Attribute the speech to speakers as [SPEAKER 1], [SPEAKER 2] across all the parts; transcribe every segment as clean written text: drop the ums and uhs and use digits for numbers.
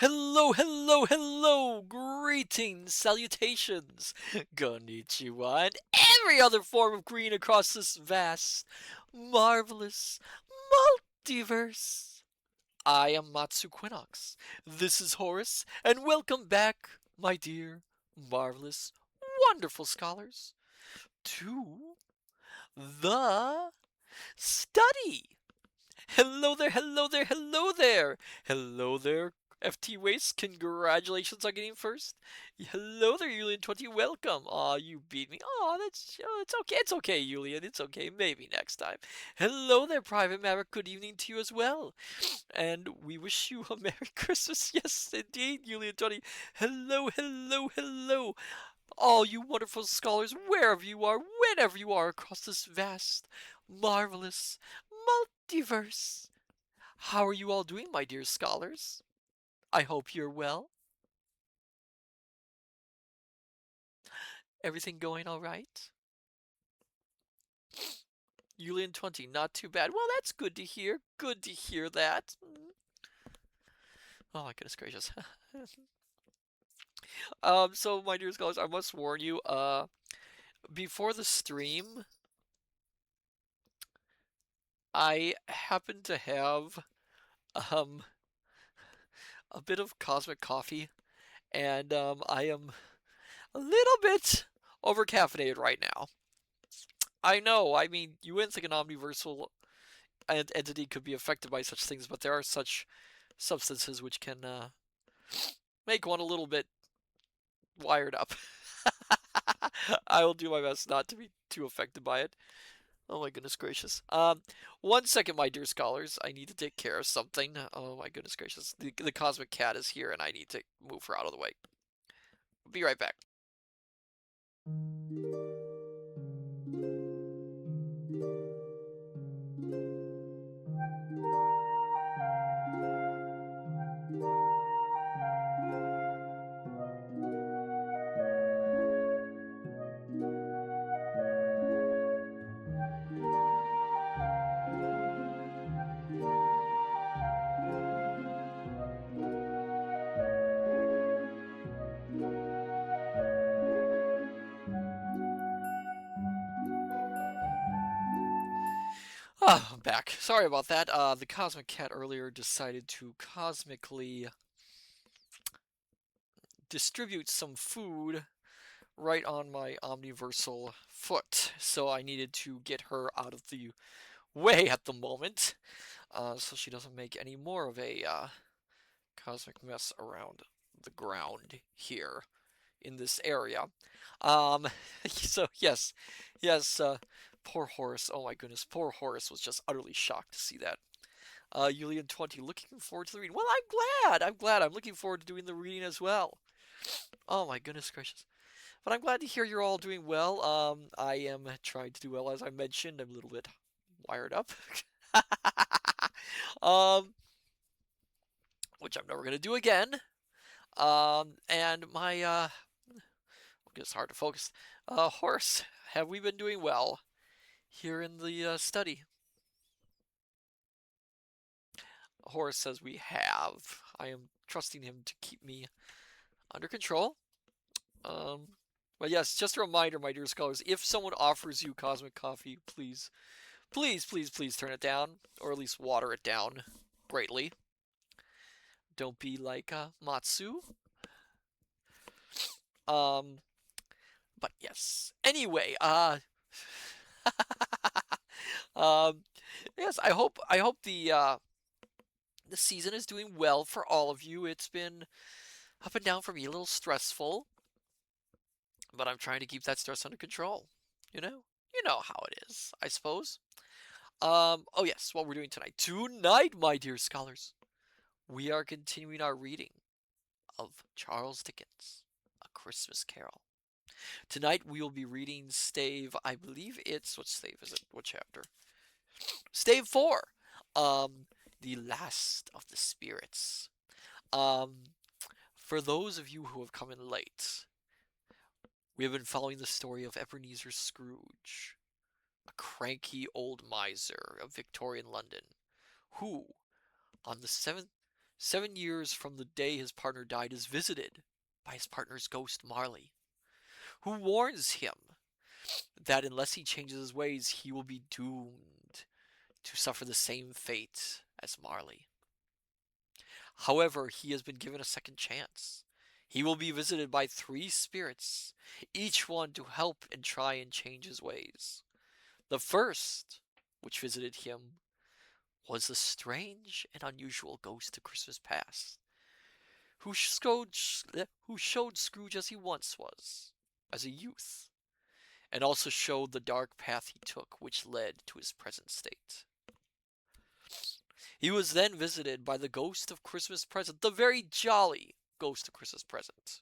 [SPEAKER 1] Hello, hello, hello! Greetings, salutations, konnichiwa, and every other form of green across this vast, marvelous multiverse. I am Matsu Quinox. This is Horace, and welcome back, my dear, marvelous, wonderful scholars, to the study. Hello there, hello there, hello there. Hello there, FT Waste. Congratulations on getting first. Hello there, Julian20. Welcome. Aw, you beat me. Aw, it's okay. It's okay, Julian. It's okay. Maybe next time. Hello there, Private Maverick. Good evening to you as well. And we wish you a Merry Christmas. Yes, indeed, Julian20. Hello, hello, hello. All you wonderful scholars, wherever you are, whenever you are across this vast, marvelous multiverse. How are you all doing, my dear scholars? I hope you're well. Everything going all right? Julian20, not too bad. Well, that's good to hear. Good to hear that. Oh my goodness gracious. So my dear scholars, I must warn you, before the stream, I happen to have, um, a bit of cosmic coffee, and, I am a little bit over caffeinated right now. I know, I mean, you wouldn't think an omniversal entity could be affected by such things, but there are such substances which can make one a little bit wired up. I will do my best not to be too affected by it. Oh my goodness gracious. 1 second, my dear scholars. I need to take care of something. Oh my goodness gracious. The cosmic cat is here and I need to move her out of the way. Be right back. Ah, I'm back. Sorry about that. The cosmic cat earlier decided to cosmically distribute some food right on my omniversal foot, so I needed to get her out of the way at the moment, so she doesn't make any more of a cosmic mess around the ground here in this area. Um, so yes, yes, poor Horace. Oh my goodness, poor Horace was just utterly shocked to see that. Julian20, looking forward to the reading. Well, I'm glad. I'm glad. I'm looking forward to doing the reading as well. Oh my goodness gracious. But I'm glad to hear you're all doing well. I am trying to do well, as I mentioned. I'm a little bit wired up. um, which I'm never gonna do again. And my it's hard to focus. Horse, have we been doing well here in the study? Horace says we have. I am trusting him to keep me under control. Um, but yes, just a reminder, my dear scholars, if someone offers you cosmic coffee, please, please, please, please turn it down, or at least water it down greatly. Don't be like Matsu. Um, but yes. Anyway, um, yes, I hope the season is doing well for all of you. It's been up and down for me, a little stressful, but I'm trying to keep that stress under control. You know, you know how it is, I suppose. Oh yes, what we're doing tonight. Tonight, my dear scholars, we are continuing our reading of Charles Dickens' A Christmas Carol. Tonight we will be reading Stave. I believe it's what Stave is it? What chapter? Stave 4. The Last of the Spirits. Um, for those of you who have come in late, we have been following the story of Ebenezer Scrooge, a cranky old miser of Victorian London, who, on the 7th 7 years from the day his partner died, is visited by his partner's ghost, Marley, who warns him that unless he changes his ways, he will be doomed to suffer the same fate as Marley. However, he has been given a second chance. He will be visited by 3 spirits, each one to help and try and change his ways. The first, which visited him, was a strange and unusual ghost of Christmas past, who showed Scrooge as he once was, as a youth, and also showed the dark path he took, which led to his present state. He was then visited by the ghost of Christmas present, the very jolly ghost of Christmas present.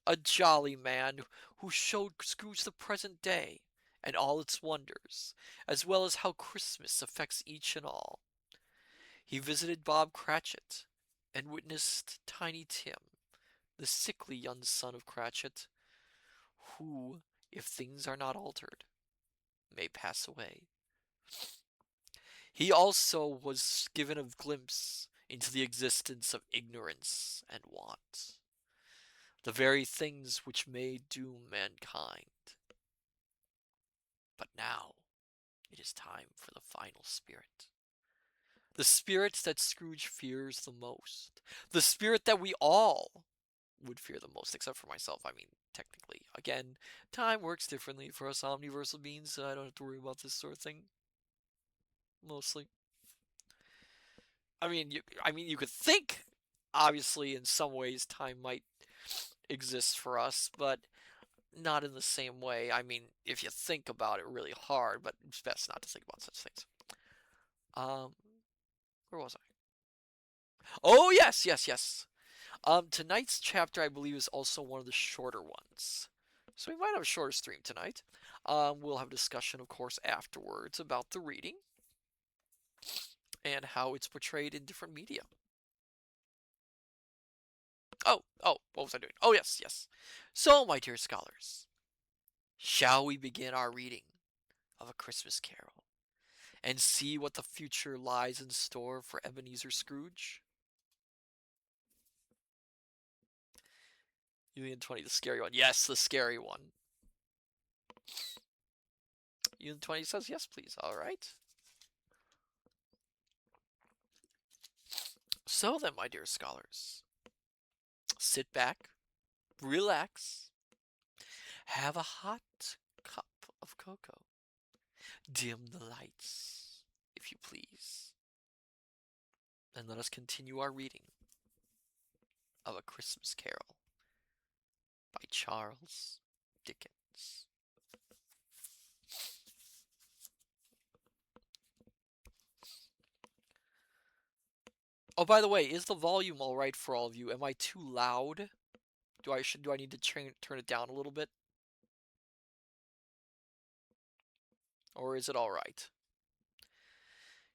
[SPEAKER 1] A jolly man who showed Scrooge the present day and all its wonders, as well as how Christmas affects each and all. He visited Bob Cratchit and witnessed Tiny Tim, the sickly young son of Cratchit, who, if things are not altered, may pass away. He also was given a glimpse into the existence of ignorance and want, the very things which may doom mankind. But now it is time for the final spirit. The spirit that Scrooge fears the most. The spirit that we all would fear the most, except for myself. I mean, technically. Again, time works differently for us omniversal beings, so I don't have to worry about this sort of thing. Mostly. You could think, obviously, in some ways, time might exist for us, but not in the same way. I mean, if you think about it really hard, but it's best not to think about such things. Um, where was I? Oh, yes, yes, yes. Tonight's chapter, I believe, is also one of the shorter ones. So we might have a shorter stream tonight. We'll have a discussion, of course, afterwards about the reading and how it's portrayed in different media. Oh, what was I doing? Oh, yes, yes. So, my dear scholars, shall we begin our reading of A Christmas Carol and see what the future lies in store for Ebenezer Scrooge? Union 20, the scary one. Yes, the scary one. Union 20 says yes, please. All right. So then, my dear scholars, sit back, relax, have a hot cup of cocoa, dim the lights, if you please, and let us continue our reading of A Christmas Carol by Charles Dickens. Oh, by the way, is the volume all right for all of you? Am I too loud? Do I need to turn it down a little bit? Or is it all right?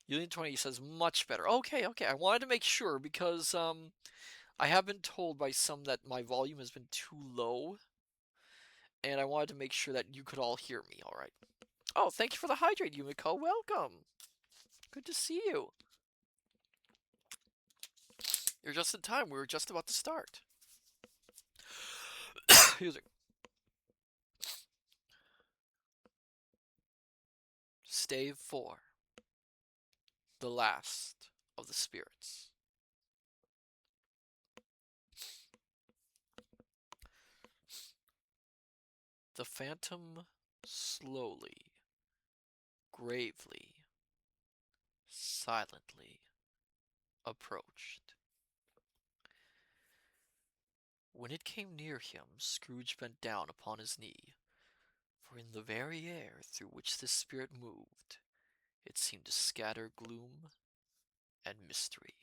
[SPEAKER 1] Union 20 says much better. Okay, okay. I wanted to make sure because I have been told by some that my volume has been too low, and I wanted to make sure that you could all hear me all right. Oh, thank you for the hydrate, Yumiko. Welcome. Good to see you. You're just in time. We were just about to start. Excuse me. Stave 4. The last of the spirits. The phantom slowly, gravely, silently approached. When it came near him, Scrooge bent down upon his knee, for in the very air through which this spirit moved, it seemed to scatter gloom and mystery.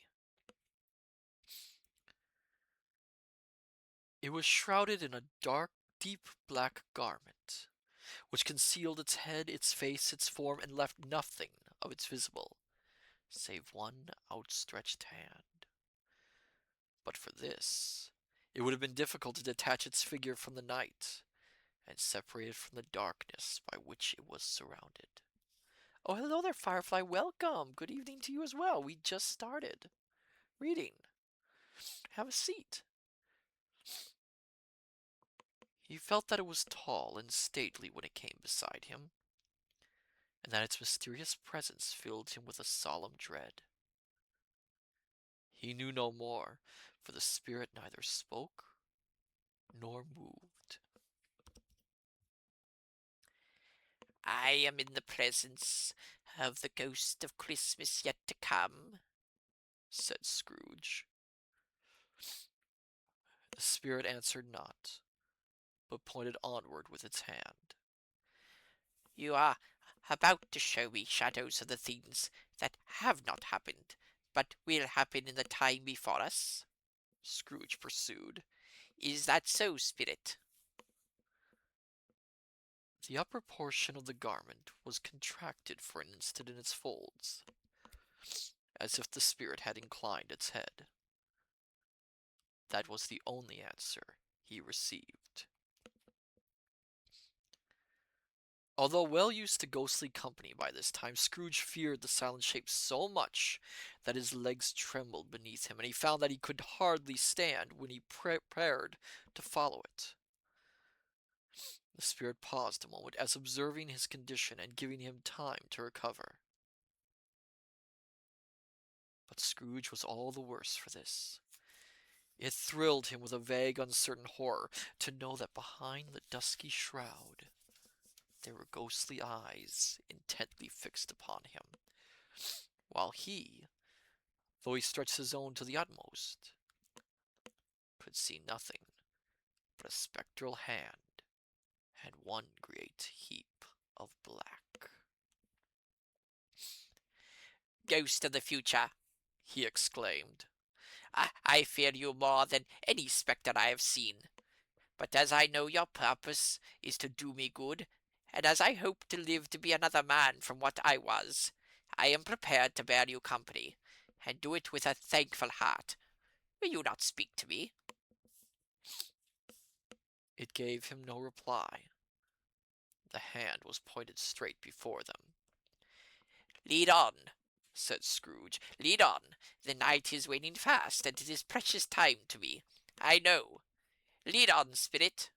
[SPEAKER 1] It was shrouded in a dark, deep black garment, which concealed its head, its face, its form, and left nothing of its visible, save one outstretched hand. But for this, it would have been difficult to detach its figure from the night, and separate it from the darkness by which it was surrounded. Oh, hello there, Firefly. Welcome. Good evening to you as well. We just started. reading. Have a seat. He felt that it was tall and stately when it came beside him, and that its mysterious presence filled him with a solemn dread. He knew no more, for the spirit neither spoke nor moved. I am in the presence of the ghost of Christmas yet to come, said Scrooge. The spirit answered not, but pointed onward with its hand. You are about to show me shadows of the things that have not happened, but will happen in the time before us? Scrooge pursued. Is that so, spirit? The upper portion of the garment was contracted for an instant in its folds, as if the spirit had inclined its head. That was the only answer he received. Although well used to ghostly company by this time, Scrooge feared the silent shape so much that his legs trembled beneath him, and he found that he could hardly stand when he prepared to follow it. The spirit paused a moment, as observing his condition and giving him time to recover. But Scrooge was all the worse for this. It thrilled him with a vague, uncertain horror to know that behind the dusky shroud there were ghostly eyes intently fixed upon him, while he, though he stretched his own to the utmost, could see nothing but a spectral hand and one great heap of black. Ghost of the future, he exclaimed, I fear you more than any spectre I have seen. But as I know your purpose is to do me good, and as I hope to live to be another man from what I was, I am prepared to bear you company, and do it with a thankful heart. Will you not speak to me? It gave him no reply. The hand was pointed straight before them. Lead on, said Scrooge. Lead on. The night is waning fast, and it is precious time to me. I know. Lead on, spirit.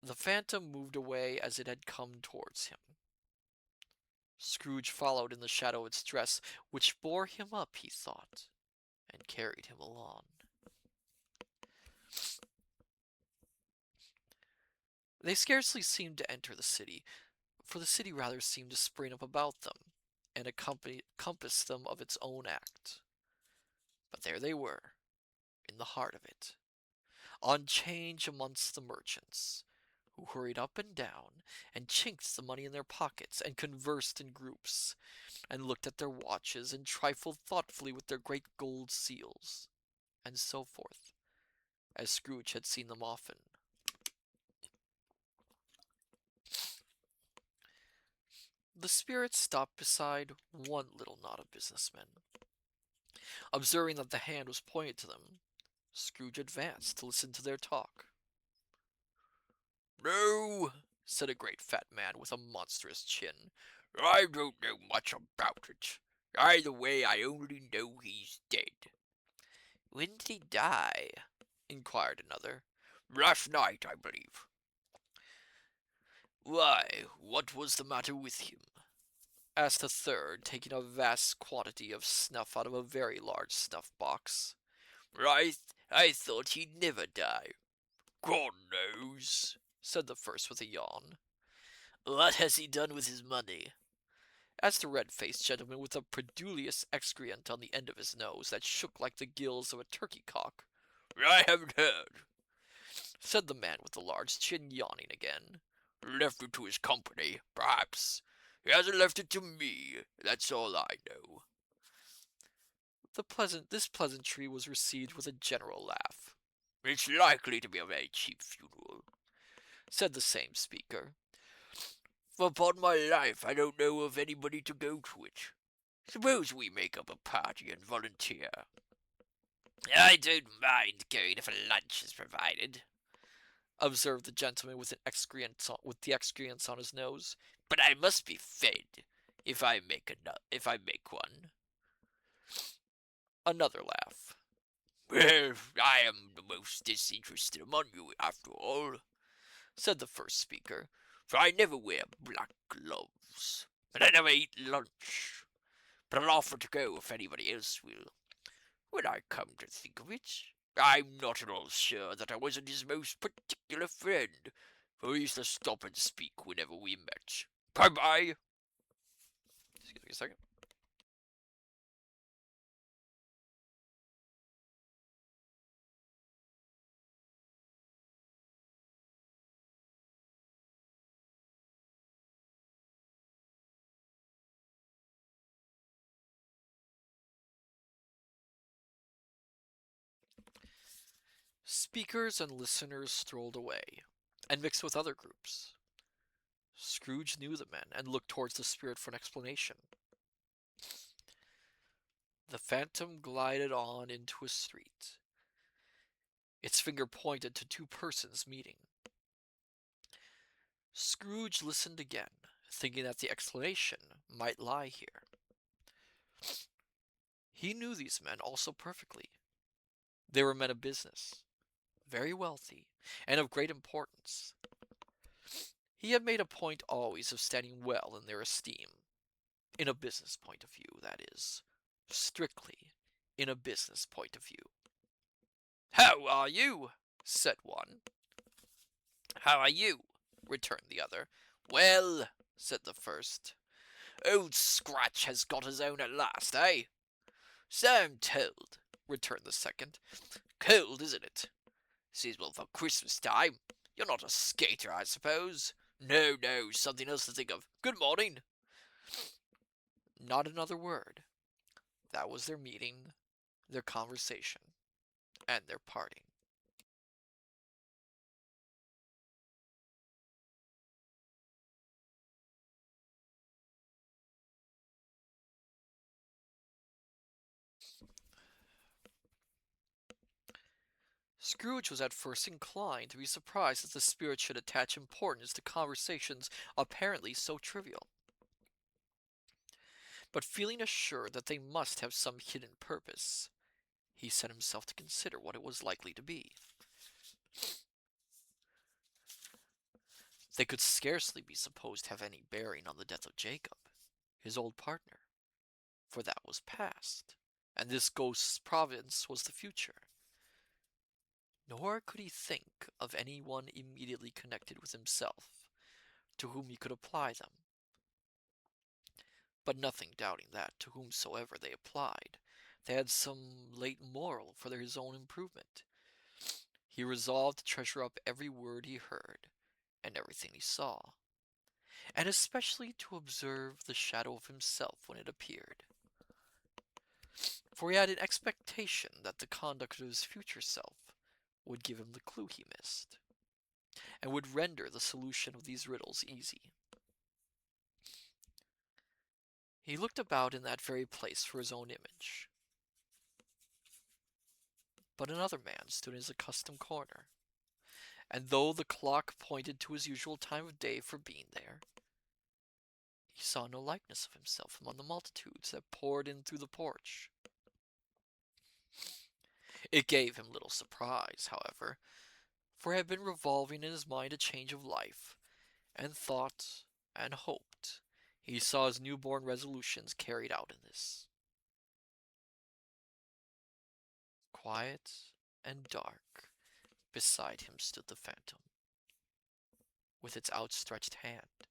[SPEAKER 1] The phantom moved away as it had come towards him. Scrooge followed in the shadow of its dress, which bore him up, he thought, and carried him along. They scarcely seemed to enter the city, for the city rather seemed to spring up about them, and compass them of its own act. But there they were, in the heart of it, on change amongst the merchants, who hurried up and down, and chinked the money in their pockets, and conversed in groups, and looked at their watches, and trifled thoughtfully with their great gold seals, and so forth, as Scrooge had seen them often. The spirit stopped beside one little knot of businessmen. Observing that the hand was pointed to them, Scrooge advanced to listen to their talk. No, said a great fat man with a monstrous chin. I don't know much about it. Either way, I only know he's dead. When did he die? Inquired another. Last night, I believe. Why, what was the matter with him? Asked a third, taking a vast quantity of snuff out of a very large snuff-box. I thought he'd never die. God knows, said the first with a yawn. What has he done with his money? Asked a red-faced gentleman with a produlious excreant on the end of his nose that shook like the gills of a turkey-cock. I haven't heard, said the man with the large chin, yawning again. Left it to his company, perhaps. He hasn't left it to me, that's all I know. This pleasantry was received with a general laugh. It's likely to be a very cheap funeral, said the same speaker. For upon my life, I don't know of anybody to go to it. Suppose we make up a party and volunteer. I don't mind going if a lunch is provided, observed the gentleman with the excreants on his nose. But I must be fed if I make one. Another laugh.
[SPEAKER 2] Well, I am the most disinterested among you, after all,
[SPEAKER 1] said the first speaker.
[SPEAKER 2] for I never wear black gloves, and I never eat lunch. But I'll offer to go if anybody else will. When I come to think of it, I'm not at all sure that I wasn't his most particular friend, for he used to stop and speak whenever we met. Bye-bye.
[SPEAKER 1] Excuse me a second. Speakers and listeners strolled away and mixed with other groups. Scrooge knew the men and looked towards the spirit for an explanation. The phantom glided on into a street. Its finger pointed to two persons meeting. Scrooge listened again, thinking that the explanation might lie here. He knew these men also perfectly. They were men of business, very wealthy, and of great importance. He had made a point always of standing well in their esteem. In a business point of view, that is. Strictly in a business point of view. "How are you?" said one. "How are you?" returned the other. "Well," said the first, "Old Scratch has got his own at last, eh?" "So I'm told," returned the second. "Cold, isn't it?" "Seasonable for Christmas time. You're not a skater, I suppose?" "No, no, something else to think of. Good morning." Not another word. That was their meeting, their conversation, and their parting. Scrooge was at first inclined to be surprised that the spirit should attach importance to conversations apparently so trivial. But feeling assured that they must have some hidden purpose, he set himself to consider what it was likely to be. They could scarcely be supposed to have any bearing on the death of Jacob, his old partner, for that was past, and this ghost's province was the future. Nor could he think of any one immediately connected with himself, to whom he could apply them. But nothing doubting that, to whomsoever they applied, they had some latent moral for his own improvement. He resolved to treasure up every word he heard, and everything he saw, and especially to observe the shadow of himself when it appeared. For he had an expectation that the conduct of his future self would give him the clue he missed, and would render the solution of these riddles easy. He looked about in that very place for his own image, but another man stood in his accustomed corner, and though the clock pointed to his usual time of day for being there, he saw no likeness of himself among the multitudes that poured in through the porch. It gave him little surprise, however, for he had been revolving in his mind a change of life, and thought and hoped he saw his newborn resolutions carried out in this. Quiet and dark, beside him stood the phantom, with its outstretched hand.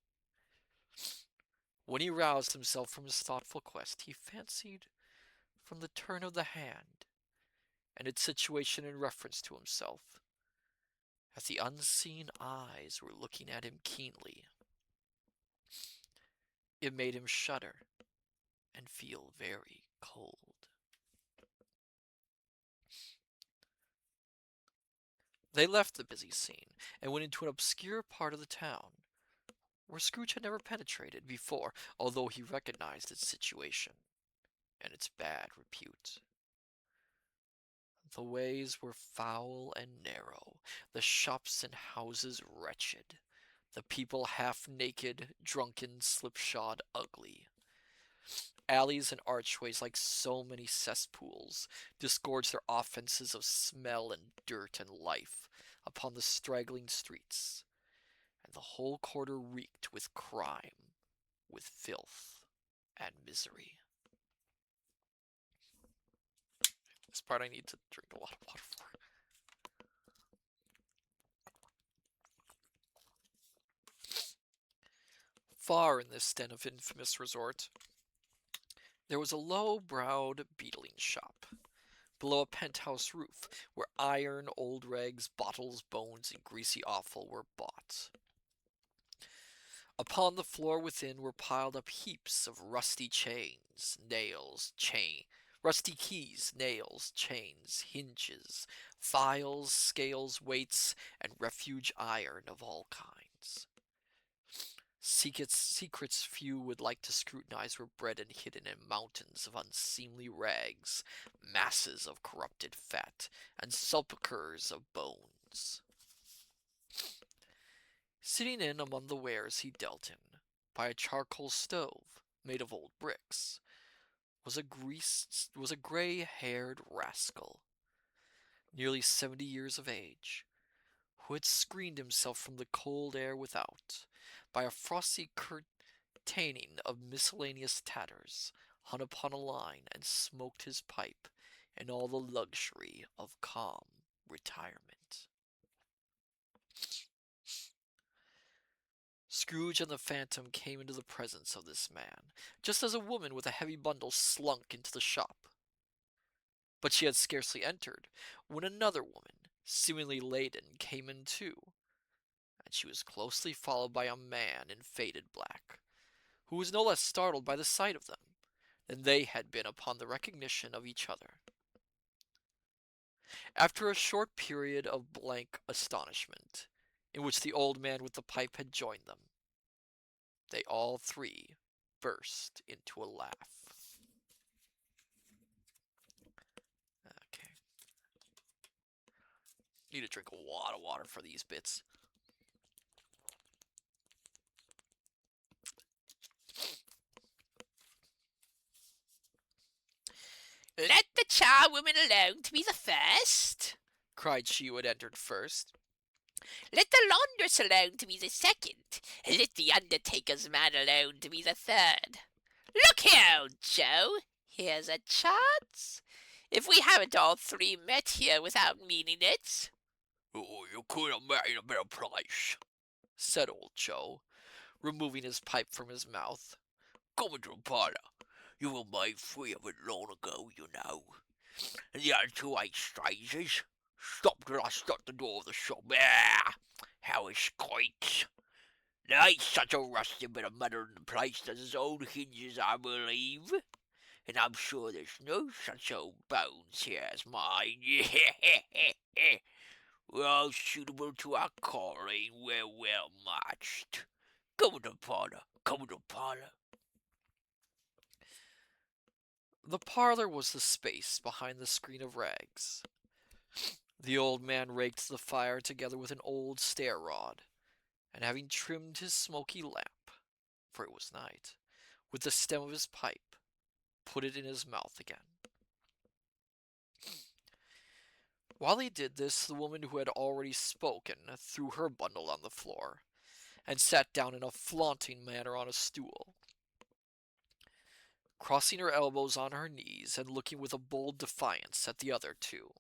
[SPEAKER 1] When he roused himself from his thoughtful quest, he fancied, from the turn of the hand, and its situation in reference to himself, that the unseen eyes were looking at him keenly. It made him shudder and feel very cold. They left the busy scene and went into an obscure part of the town, where Scrooge had never penetrated before, although he recognized its situation and its bad repute. The ways were foul and narrow, the shops and houses wretched, the people half naked, drunken, slipshod, ugly. Alleys and archways, like so many cesspools, disgorged their offenses of smell and dirt and life upon the straggling streets, and the whole quarter reeked with crime, with filth, and misery. This part I need to drink a lot of water for. Far in this den of infamous resort, there was a low-browed beetling shop, below a penthouse roof, where iron, old rags, bottles, bones, and greasy offal were bought. Upon the floor within were piled up heaps of rusty rusty keys, nails, chains, hinges, files, scales, weights, and refuge iron of all kinds. Secrets few would like to scrutinize were bred and hidden in mountains of unseemly rags, masses of corrupted fat, and sepulchres of bones. Sitting in among the wares he dealt in, by a charcoal stove made of old bricks, was a gray-haired rascal, nearly 70 years of age, who had screened himself from the cold air without by a frosty curtaining of miscellaneous tatters hung upon a line, and smoked his pipe in all the luxury of calm retirement. Scrooge and the Phantom came into the presence of this man, just as a woman with a heavy bundle slunk into the shop. But she had scarcely entered, when another woman, seemingly laden, came in too, and she was closely followed by a man in faded black, who was no less startled by the sight of them than they had been upon the recognition of each other. After a short period of blank astonishment, in which the old man with the pipe had joined them, they all three burst into a laugh. Okay. Need to drink a lot of water for these bits.
[SPEAKER 2] Let the charwoman alone to be the first,
[SPEAKER 1] cried she who had entered first.
[SPEAKER 2] let the laundress alone to be the second, and let the undertaker's man alone to be the third. Look here, old Joe, here's a chance. If we haven't all three met here without meaning it.
[SPEAKER 1] Oh, you could have made a better price, said old Joe, removing his pipe from his mouth. Come into the parlour. You were made free of it long ago, you know. And the other two ain't strangers. Stop till I shut the door of the shop. Ah, how it squeaks. There ain't such a rusty bit of metal in the place as his old hinges, I believe. And I'm sure there's no such old bones here as mine. We're all suitable to our calling. We're well matched. Come in the parlour. Come in the parlour. The parlor was the space behind the screen of rags. The old man raked the fire together with an old stair rod, and having trimmed his smoky lamp, for it was night, with the stem of his pipe, put it in his mouth again. While he did this, the woman who had already spoken threw her bundle on the floor, and sat down in a flaunting manner on a stool, crossing her elbows on her knees, and looking with a bold defiance at the other two.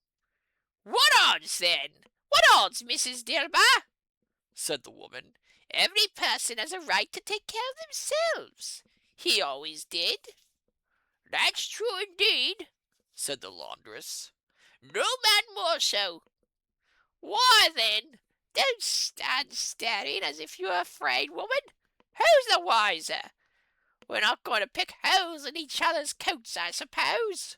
[SPEAKER 2] What odds, then? What odds, Mrs. Dilber?
[SPEAKER 1] Said the woman.
[SPEAKER 2] Every person has a right to take care of themselves. He always did. That's true indeed,
[SPEAKER 1] said the laundress.
[SPEAKER 2] No man more so. Why, then, don't stand staring as if you were afraid, woman. Who's the wiser? We're not going to pick holes in each other's coats, I suppose.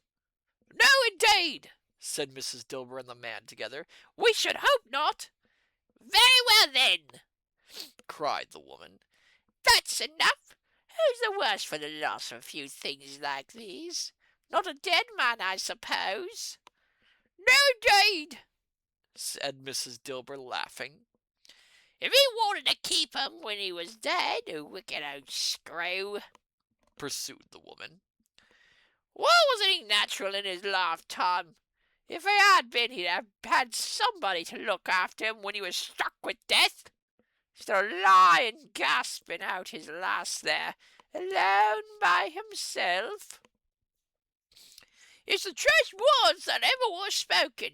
[SPEAKER 2] No, indeed,
[SPEAKER 1] said Mrs. Dilber and the man together.
[SPEAKER 2] We should hope not. Very well, then,
[SPEAKER 1] cried the woman.
[SPEAKER 2] That's enough. Who's the worse for the loss of a few things like these? Not a dead man, I suppose. No, indeed,
[SPEAKER 1] said Mrs. Dilber, laughing.
[SPEAKER 2] If he wanted to keep 'em when he was dead, a wicked old screw,
[SPEAKER 1] pursued the woman.
[SPEAKER 2] Well, wasn't he natural in his lifetime? If he had been, he'd have had somebody to look after him when he was struck with death. Instead of lying gasping out his last there, alone by himself. It's the truest words that ever were spoken,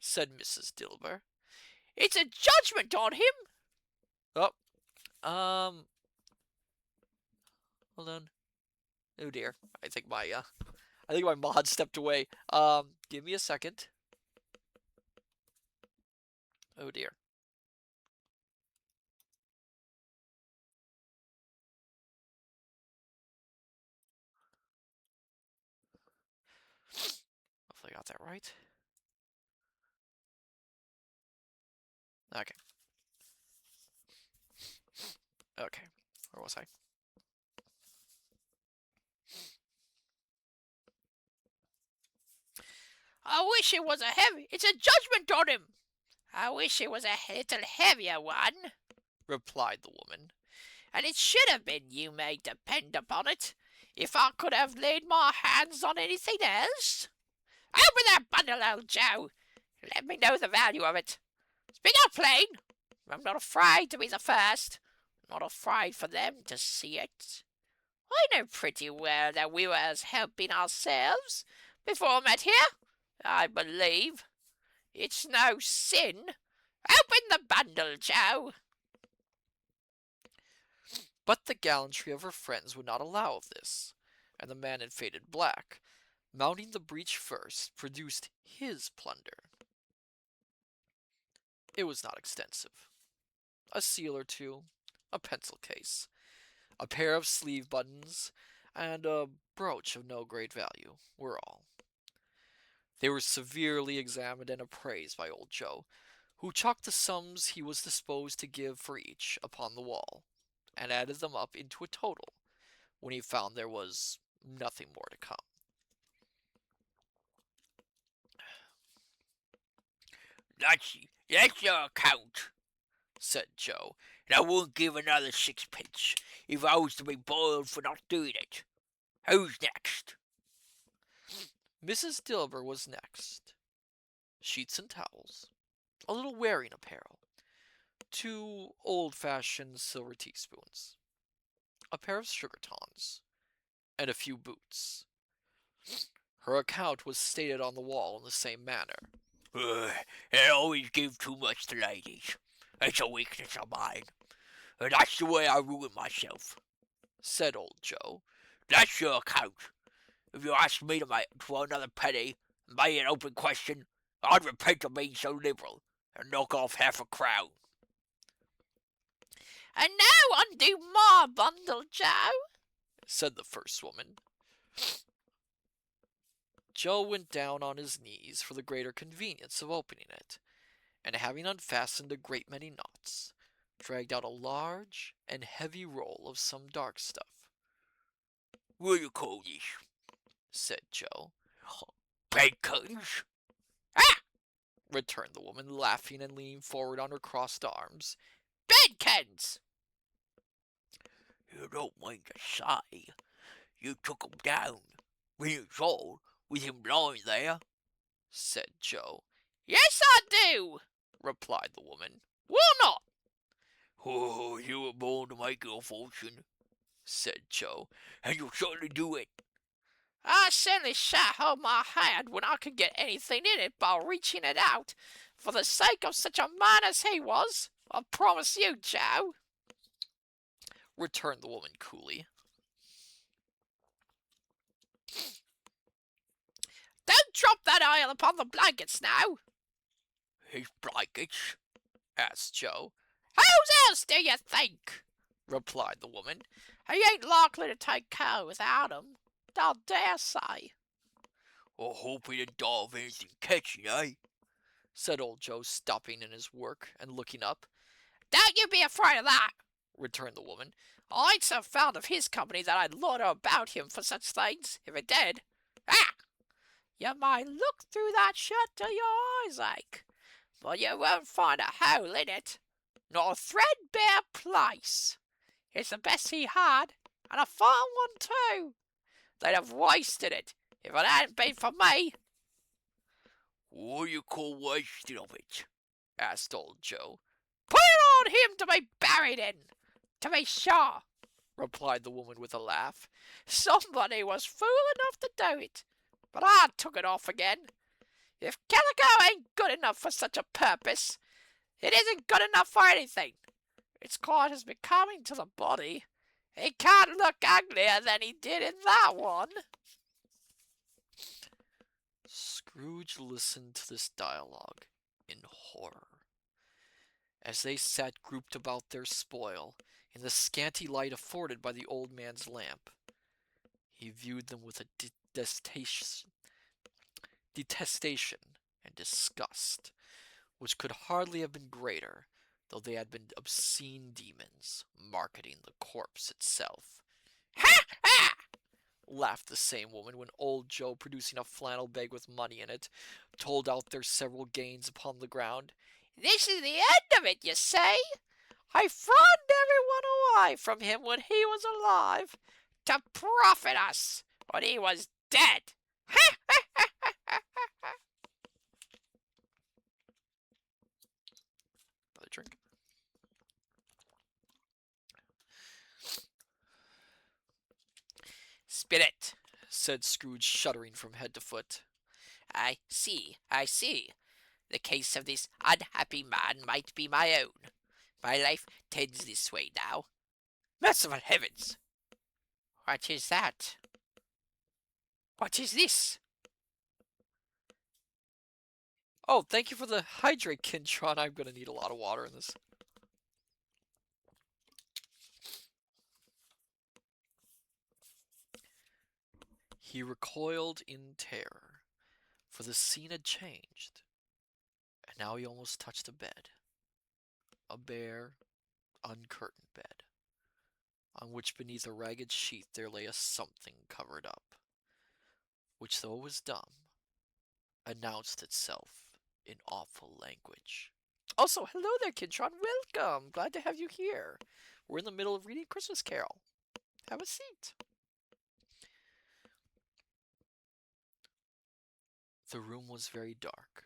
[SPEAKER 2] said Mrs. Dilber. It's a judgment on him.
[SPEAKER 1] Oh, hold on. Oh dear. I think my mod stepped away. Give me a second. Oh dear. Hopefully I got that right. Okay. Okay. Where was I?
[SPEAKER 2] I wish it was a heavy. It's a judgment on him. I wish it was a little heavier one,
[SPEAKER 1] Replied the woman.
[SPEAKER 2] and it should have been, you may depend upon it, if I could have laid my hands on anything else. Open that bundle, old Joe. Let me know the value of it. Speak out plain. I'm not afraid to be the first. Not afraid for them to see it. I know pretty well that we were as helping ourselves before I met here, I believe. It's no sin. Open the bundle, Joe.
[SPEAKER 1] But the gallantry of her friends would not allow of this, and the man in faded black, mounting the breach first, produced his plunder. It was not extensive. A seal or two, a pencil case, a pair of sleeve buttons, and a brooch of no great value were all. They were severely examined and appraised by old Joe, who chalked the sums he was disposed to give for each upon the wall, and added them up into a total, when he found there was nothing more to come.
[SPEAKER 2] That's your account,
[SPEAKER 1] Said Joe.
[SPEAKER 2] and I won't give another sixpence if I was to be boiled for not doing it. Who's next?
[SPEAKER 1] Mrs. Dilber was next. Sheets and towels, a little wearing apparel, 2 old-fashioned silver teaspoons, a pair of sugar tongs, and a few boots. Her account was stated on the wall in the same manner.
[SPEAKER 2] I always give too much to ladies. It's a weakness of mine. And that's the way I ruin myself,
[SPEAKER 1] said old Joe.
[SPEAKER 2] That's your account. If you ask me to make for another penny and make an open question, I'd repent of being so liberal and knock off half a crown. And now undo my bundle, Joe,
[SPEAKER 1] said the first woman. Joe went down on his knees for the greater convenience of opening it, and having unfastened a great many knots, dragged out a large and heavy roll of some dark stuff.
[SPEAKER 2] What do you call this?
[SPEAKER 1] Said Joe.
[SPEAKER 2] Bacons?
[SPEAKER 1] Returned the woman, laughing and leaning forward on her crossed arms.
[SPEAKER 2] Bedkins! You don't mean to say you took 'em down, when it's all with him lying there?
[SPEAKER 1] Said Joe.
[SPEAKER 2] Yes, I do, replied the woman. Why not?
[SPEAKER 3] Oh, you were born to make your fortune,
[SPEAKER 1] said Joe.
[SPEAKER 3] and you'll certainly do it.
[SPEAKER 2] I certainly shan't hold my hand when I can get anything in it by reaching it out, for the sake of such a man as he was. I promise you, Joe,
[SPEAKER 1] returned the woman coolly.
[SPEAKER 2] Don't drop that ale upon the blankets now.
[SPEAKER 3] His blankets?
[SPEAKER 1] Asked Joe.
[SPEAKER 2] Whose else do you think?
[SPEAKER 1] Replied the woman.
[SPEAKER 2] He ain't likely to take care without 'em, I dare say.
[SPEAKER 3] I hope he didn't die of anything catching, eh?
[SPEAKER 1] Said old Joe, stopping in his work and looking up.
[SPEAKER 2] Don't you be afraid of that,
[SPEAKER 1] returned the woman.
[SPEAKER 2] I ain't so fond of his company that I'd loiter about him for such things, if it did. You might look through that shirt till your eyes ache, but you won't find a hole in it, nor a threadbare place. It's the best he had, and a fine one too. They'd have wasted it If it hadn't been for me.
[SPEAKER 3] What do you call wasting of it?
[SPEAKER 2] Asked old Joe. Put it on him to be buried in, to be sure, replied the woman with a laugh. Somebody was fool enough to do it, but I took it off again. If calico ain't good enough for such a purpose, it isn't good enough for anything. It's quite as becoming to the body. He can't look uglier than he did in that one.
[SPEAKER 1] Scrooge listened to this dialogue in horror. As they sat grouped about their spoil, in the scanty light afforded by the old man's lamp, he viewed them with a detestation and disgust, which could hardly have been greater, though they had been obscene demons marketing the corpse itself.
[SPEAKER 2] Ha ha!
[SPEAKER 1] Laughed the same woman when old Joe, producing a flannel bag with money in it, told out their several gains upon the ground.
[SPEAKER 2] This is the end of it, you say? I frightened everyone away from him when he was alive, to profit us when he was dead. Ha ha ha ha ha ha!
[SPEAKER 1] Another drink.
[SPEAKER 2] Spit it,
[SPEAKER 1] Said Scrooge, shuddering from head to foot.
[SPEAKER 2] I see, I see. The case of this unhappy man might be my own. My life tends this way now. Merciful heavens! What is that? What is this?
[SPEAKER 1] Oh, thank you for the hydrate, Kintron. I'm gonna need a lot of water in this. He recoiled in terror, for the scene had changed, and now he almost touched a bed. A bare, uncurtained bed, on which beneath a ragged sheet there lay a something covered up, which, though it was dumb, announced itself in awful language. Also, hello there, Kintron. Welcome. Glad to have you here. We're in the middle of reading Christmas Carol. Have a seat. The room was very dark.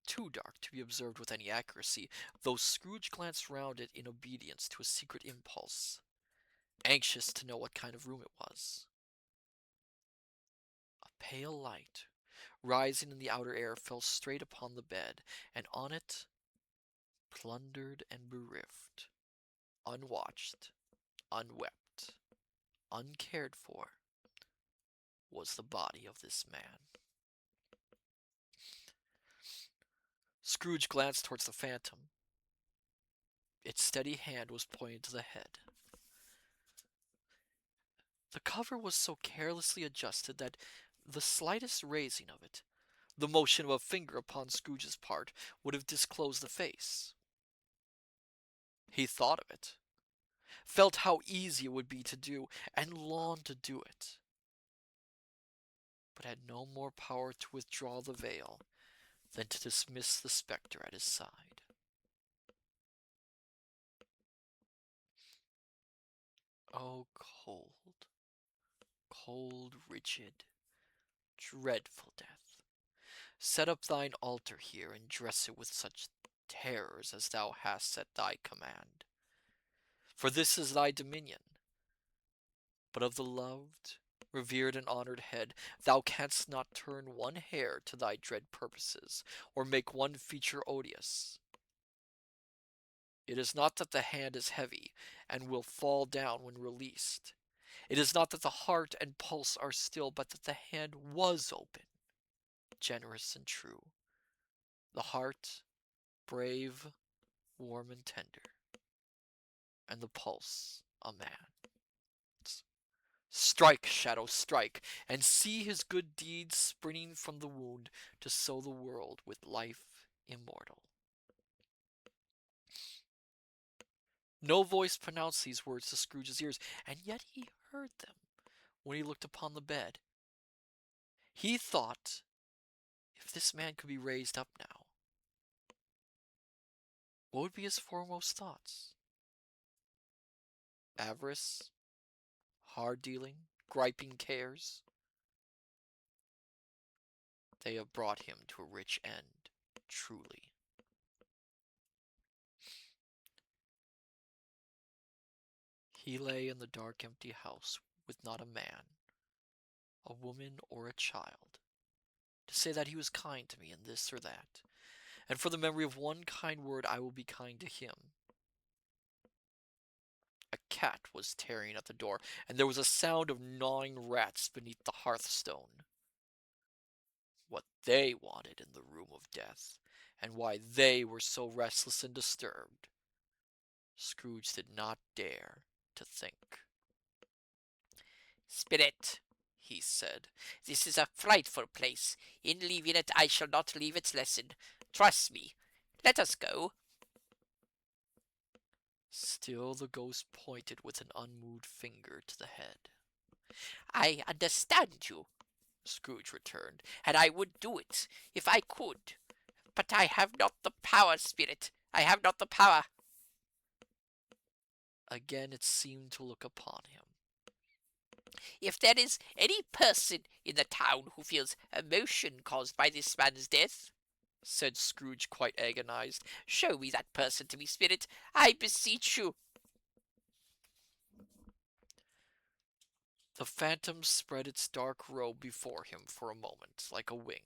[SPEAKER 1] Too dark to be observed with any accuracy, though Scrooge glanced round it in obedience to a secret impulse, anxious to know what kind of room it was. A pale light, rising in the outer air, fell straight upon the bed, and on it, plundered and bereft, unwatched, unwept, uncared for, was the body of this man. Scrooge glanced towards the phantom. Its steady hand was pointed to the head. The cover was so carelessly adjusted that the slightest raising of it, the motion of a finger upon Scrooge's part, would have disclosed the face. He thought of it, felt how easy it would be to do, and longed to do it, but had no more power to withdraw the veil than to dismiss the spectre at his side. Oh, cold, cold, rigid, dreadful death, set up thine altar here, and dress it with such terrors as thou hast at thy command. For this is thy dominion. But of the loved, revered, and honored head, thou canst not turn one hair to thy dread purposes, or make one feature odious. It is not that the hand is heavy, and will fall down when released. It is not that the heart and pulse are still, but that the hand was open, generous and true. The heart, brave, warm, and tender, and the pulse, a man's. Strike, shadow, strike, and see his good deeds springing from the wound to sow the world with life immortal. No voice pronounced these words to Scrooge's ears, and yet he heard them when he looked upon the bed. He thought, if this man could be raised up now, what would be his foremost thoughts? Avarice, hard dealing, griping cares? They have brought him to a rich end, truly. He lay in the dark, empty house with not a man, a woman, or a child, to say that he was kind to me in this or that, and for the memory of one kind word I will be kind to him. A cat was tearing at the door, and there was a sound of gnawing rats beneath the hearthstone. What they wanted in the room of death, and why they were so restless and disturbed, Scrooge did not dare to think.
[SPEAKER 2] Spirit, he said, this is a frightful place. In leaving it, I shall not leave its lesson. Trust me. Let us go.
[SPEAKER 1] Still the ghost pointed with an unmoved finger to the head.
[SPEAKER 2] I understand you, Scrooge returned, and I would do it, if I could. But I have not the power, Spirit. I have not the power.
[SPEAKER 1] Again it seemed to look upon him.
[SPEAKER 2] If there is any person in the town who feels emotion caused by this man's death, said Scrooge, quite agonized, show me that person to me, Spirit, I beseech you.
[SPEAKER 1] The phantom spread its dark robe before him for a moment, like a wing,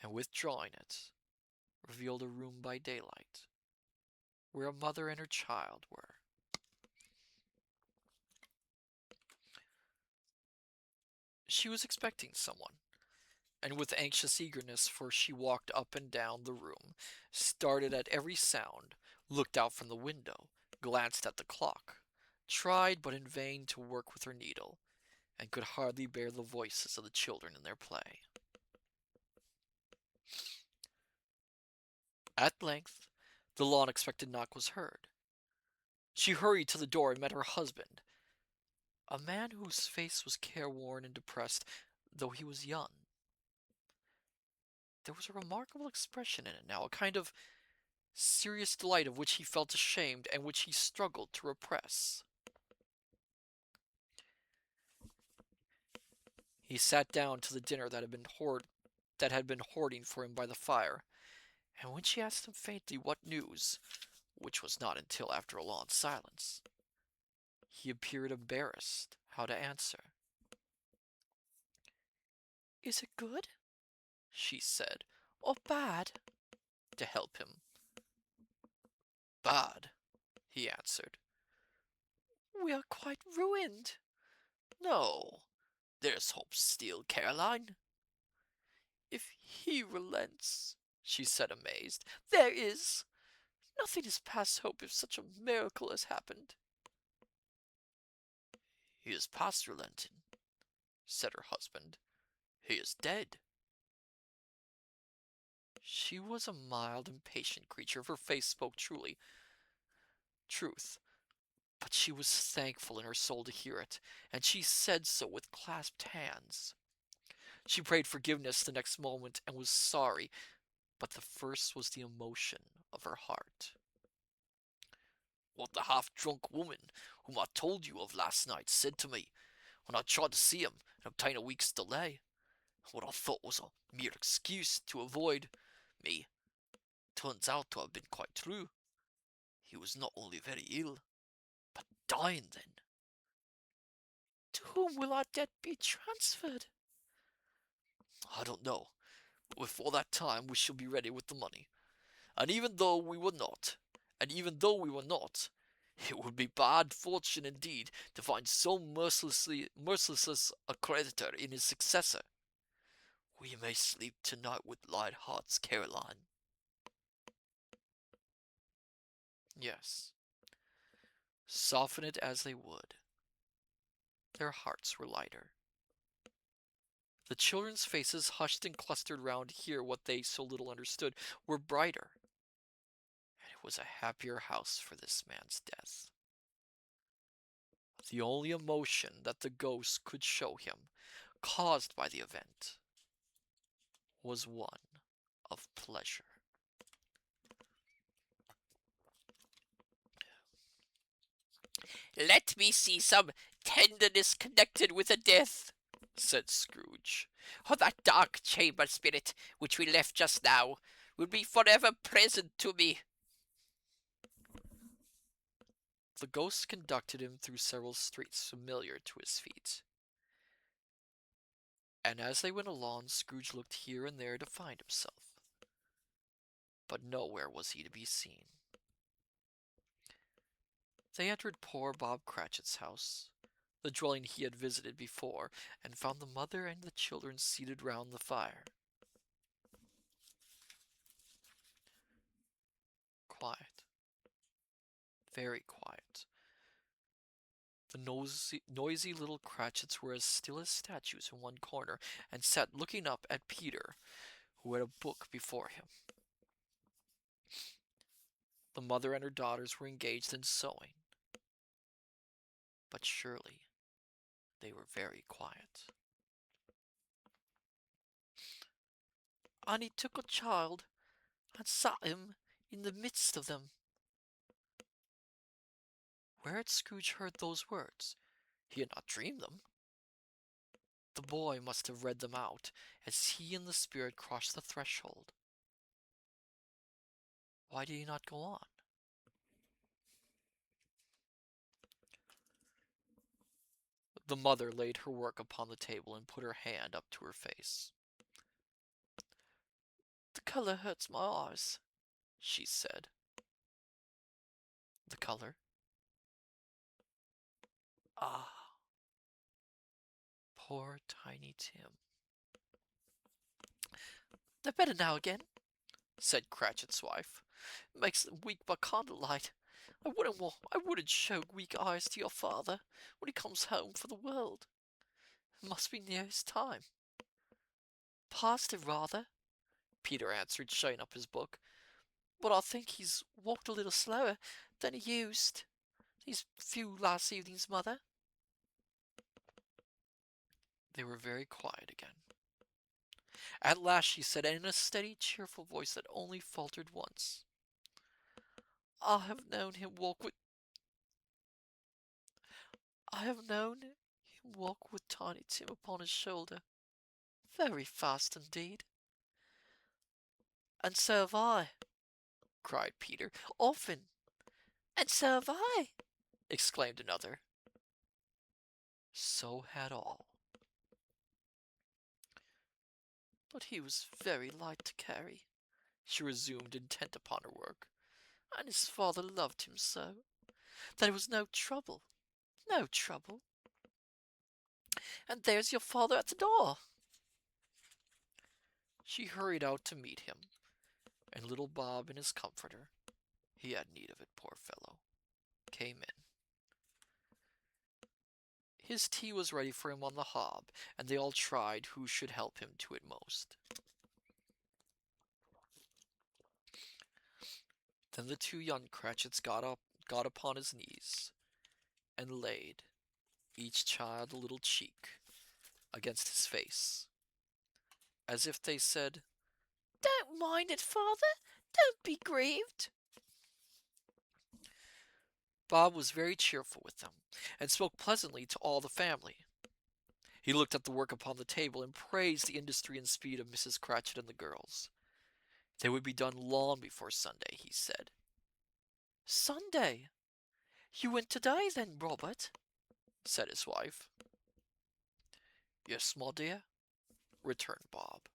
[SPEAKER 1] and withdrawing it, revealed a room by daylight, where a mother and her child were. She was expecting someone, and with anxious eagerness, for she walked up and down the room, started at every sound, looked out from the window, glanced at the clock, tried but in vain to work with her needle, and could hardly bear the voices of the children in their play. At length, the long-expected knock was heard. She hurried to the door and met her husband, a man whose face was careworn and depressed, though he was young. There was a remarkable expression in it now, a kind of serious delight of which he felt ashamed and which he struggled to repress. He sat down to the dinner that had been hoarding for him by the fire, and when she asked him faintly what news, which was not until after a long silence, he appeared embarrassed how to answer. "Is it good?" she said, "or bad?" to help him. "Bad," he answered. "We are quite ruined." "No, there's hope still, Caroline." "If he relents," she said, amazed. "There is. Nothing is past hope if such a miracle has happened."
[SPEAKER 2] "He is past relenting," said her husband. "He is dead."
[SPEAKER 1] She was a mild and patient creature. Her face spoke truth, but she was thankful in her soul to hear it, and she said so with clasped hands. She prayed forgiveness the next moment and was sorry, but the first was the emotion of her heart.
[SPEAKER 2] "What the half-drunk woman whom I told you of last night said to me when I tried to see him and obtain a week's delay, what I thought was a mere excuse to avoid me, turns out to have been quite true. He was not only very ill, but dying then."
[SPEAKER 1] To whom will our debt be transferred?"
[SPEAKER 2] "I don't know, but before that time we shall be ready with the money. And even though we were not, it would be bad fortune indeed to find so merciless a creditor in his successor. We may sleep tonight with light hearts, Caroline."
[SPEAKER 1] Yes. Soften it as they would, their hearts were lighter. The children's faces, hushed and clustered round to hear what they so little understood, were brighter, and it was a happier house for this man's death. The only emotion that the ghost could show him, caused by the event, was one of pleasure.
[SPEAKER 2] "Let me see some tenderness connected with a death,"
[SPEAKER 1] said Scrooge.
[SPEAKER 2] "Oh, that dark chamber spirit which we left just now will be forever present to me."
[SPEAKER 1] The ghost conducted him through several streets familiar to his feet. And as they went along, Scrooge looked here and there to find himself. But nowhere was he to be seen. They entered poor Bob Cratchit's house, the dwelling he had visited before, and found the mother and the children seated round the fire. Quiet. Very quiet. The noisy little Cratchits were as still as statues in one corner, and sat looking up at Peter, who had a book before him. The mother and her daughters were engaged in sewing. But surely they were very quiet. And he took a child, and sat him in the midst of them. Where had Scrooge heard those words? He had not dreamed them. The boy must have read them out as he and the spirit crossed the threshold. Why did he not go on? The mother laid her work upon the table and put her hand up to her face. "The color hurts my eyes," she said. "The color? Ah, poor Tiny Tim." "They're better now again," said Cratchit's wife. "It makes them weak by candlelight. I wouldn't show weak eyes to your father when he comes home for the world. It must be near his time." "Past it, rather," Peter answered, shutting up his book. "But I think he's walked a little slower than he used these few last evenings, mother." They were very quiet again. At last she said, in a steady, cheerful voice that only faltered once, I have known him walk Tiny Tim upon his shoulder, very fast indeed." "And so have I," cried Peter. "Often." "And so have I," exclaimed another. So had all. "But he was very light to carry," she resumed, intent upon her work. "And his father loved him so, that it was no trouble. No trouble. And there's your father at the door." She hurried out to meet him, and little Bob in his comforter, he had need of it, poor fellow, came in. His tea was ready for him on the hob, and they all tried who should help him to it most. Then the two young Cratchits got upon his knees, and laid, each child a little cheek, against his face, as if they said, "Don't mind it, father. Don't be grieved." Bob was very cheerful with them, and spoke pleasantly to all the family. He looked at the work upon the table, and praised the industry and speed of Mrs. Cratchit and the girls. They would be done long before Sunday, he said. "Sunday? You went today, then, Robert?" said his wife. "Yes, my dear," returned Bob.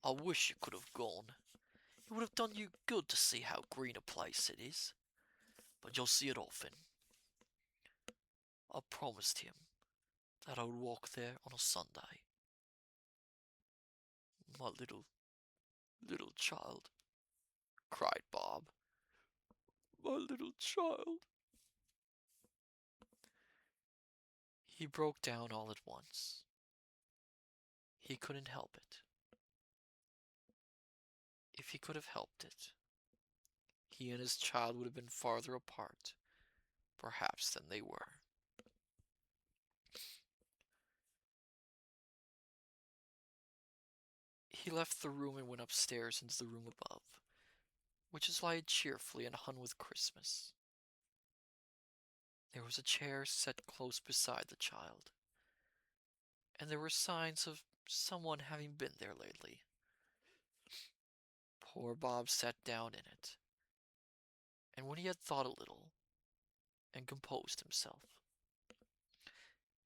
[SPEAKER 1] "I wish you could have gone. It would have done you good to see how green a place it is. But you'll see it often. I promised him that I would walk there on a Sunday. My little child," cried Bob. "My little child." He broke down all at once. He couldn't help it. If he could have helped it, he and his child would have been farther apart, perhaps, than they were. He left the room and went upstairs into the room above, which was lighted cheerfully and hung with Christmas. There was a chair set close beside the child, and there were signs of someone having been there lately. Poor Bob sat down in it, and when he had thought a little and composed himself,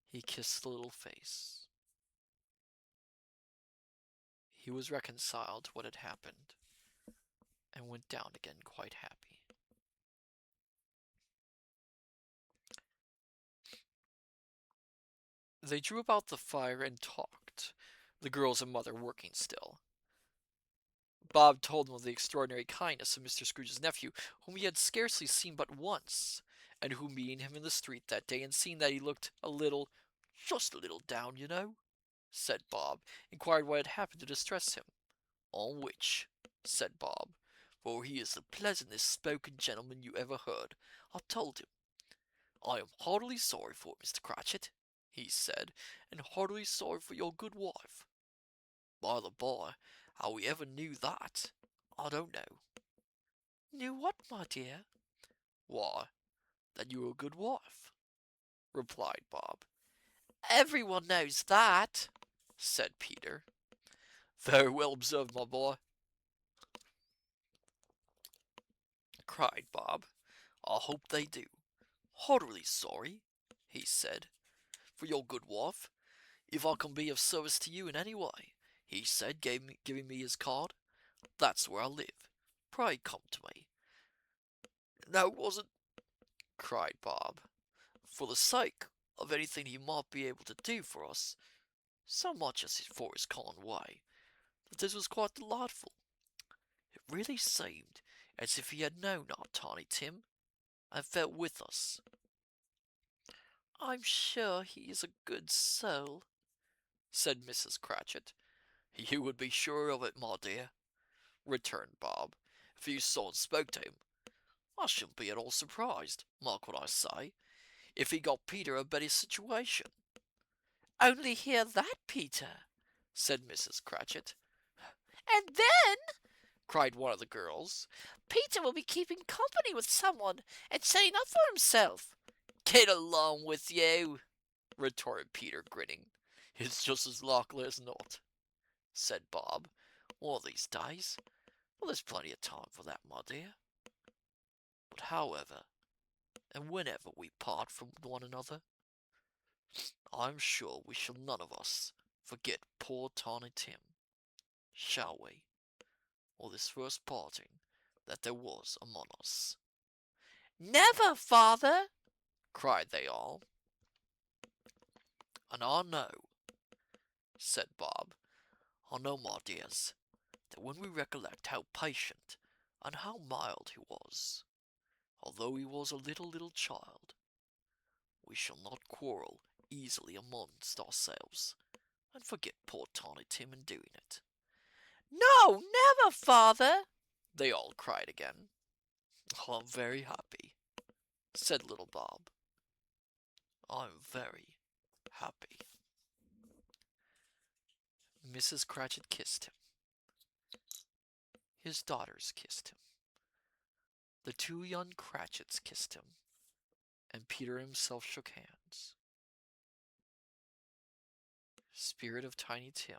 [SPEAKER 1] he kissed the little face. He was reconciled to what had happened and went down again quite happy. They drew about the fire and talked, the girls and mother working still. Bob told them of the extraordinary kindness of Mr. Scrooge's nephew, whom he had scarcely seen but once, and who, meeting him in the street that day and seeing that he looked a little, just a little down, you know, said Bob, inquired what had happened to distress him. On which, said Bob, for he is the pleasantest spoken gentleman you ever heard, I told him, I am heartily sorry for it, Mr. Cratchit, he said, and heartily sorry for your good wife. By the by, how we ever knew that, I don't know. Knew what, my dear? Why, that you were a good wife, replied Bob. Everyone knows that, said Peter. Very well observed, my boy, cried Bob. I hope they do. Heartily sorry, he said, for your good wife. If I can be of service to you in any way, he said, giving me his card. That's where I live. Pray come to me. No, it wasn't, cried Bob, for the sake of anything he might be able to do for us, so much as for his kind way, that this was quite delightful. It really seemed as if he had known our Tiny Tim, and felt with us. I'm sure he is a good soul, said Mrs. Cratchit. You would be sure of it, my dear, returned Bob, if you saw and spoke to him. I shouldn't be at all surprised, mark what I say, if he got Peter a better situation. Only hear that, Peter, said Mrs. Cratchit. And then, cried one of the girls, Peter will be keeping company with someone and setting up for himself. Get along with you, retorted Peter, grinning. It's just as likely as not, said Bob. One of these days. Well, there's plenty of time for that, my dear. But however, and whenever we part from one another, I'm sure we shall none of us forget poor Tiny Tim, shall we? Or this first parting that there was among us. Never, father, cried they all. And I know, said Bob, I know, my dears, that when we recollect how patient and how mild he was, although he was a little child, we shall not quarrel easily amongst ourselves, and forget poor Tiny Tim in doing it. No, never, father, they all cried again. I'm very happy, said little Bob. I'm very happy. Mrs. Cratchit kissed him. His daughters kissed him. The two young Cratchits kissed him, and Peter himself shook hands. Spirit of Tiny Tim,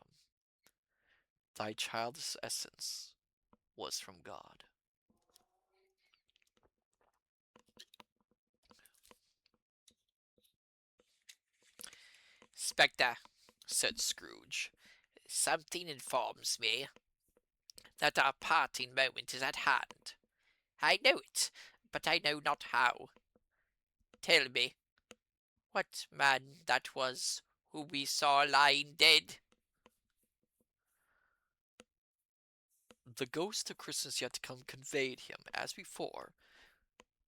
[SPEAKER 1] thy child's essence was from God.
[SPEAKER 2] Spectre, said Scrooge, something informs me that our parting moment is at hand. I know it, but I know not how. Tell me, what man that was whom we saw lying dead?
[SPEAKER 1] The ghost of Christmas yet to come conveyed him, as before,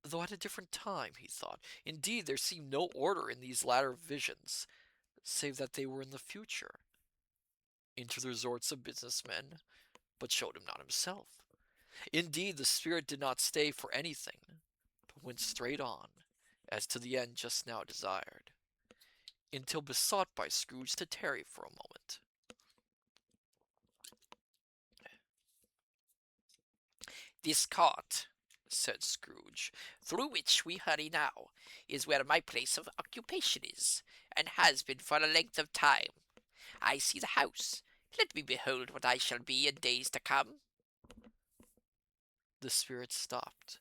[SPEAKER 1] though at a different time, he thought. Indeed, there seemed no order in these latter visions, save that they were in the future, into the resorts of businessmen, but showed him not himself. Indeed, the spirit did not stay for anything, but went straight on, as to the end just now desired, until besought by Scrooge to tarry for a moment.
[SPEAKER 2] This cart, said Scrooge, through which we hurry now, is where my place of occupation is, and has been for a length of time. I see the house. Let me behold what I shall be in days to come.
[SPEAKER 1] The spirit stopped.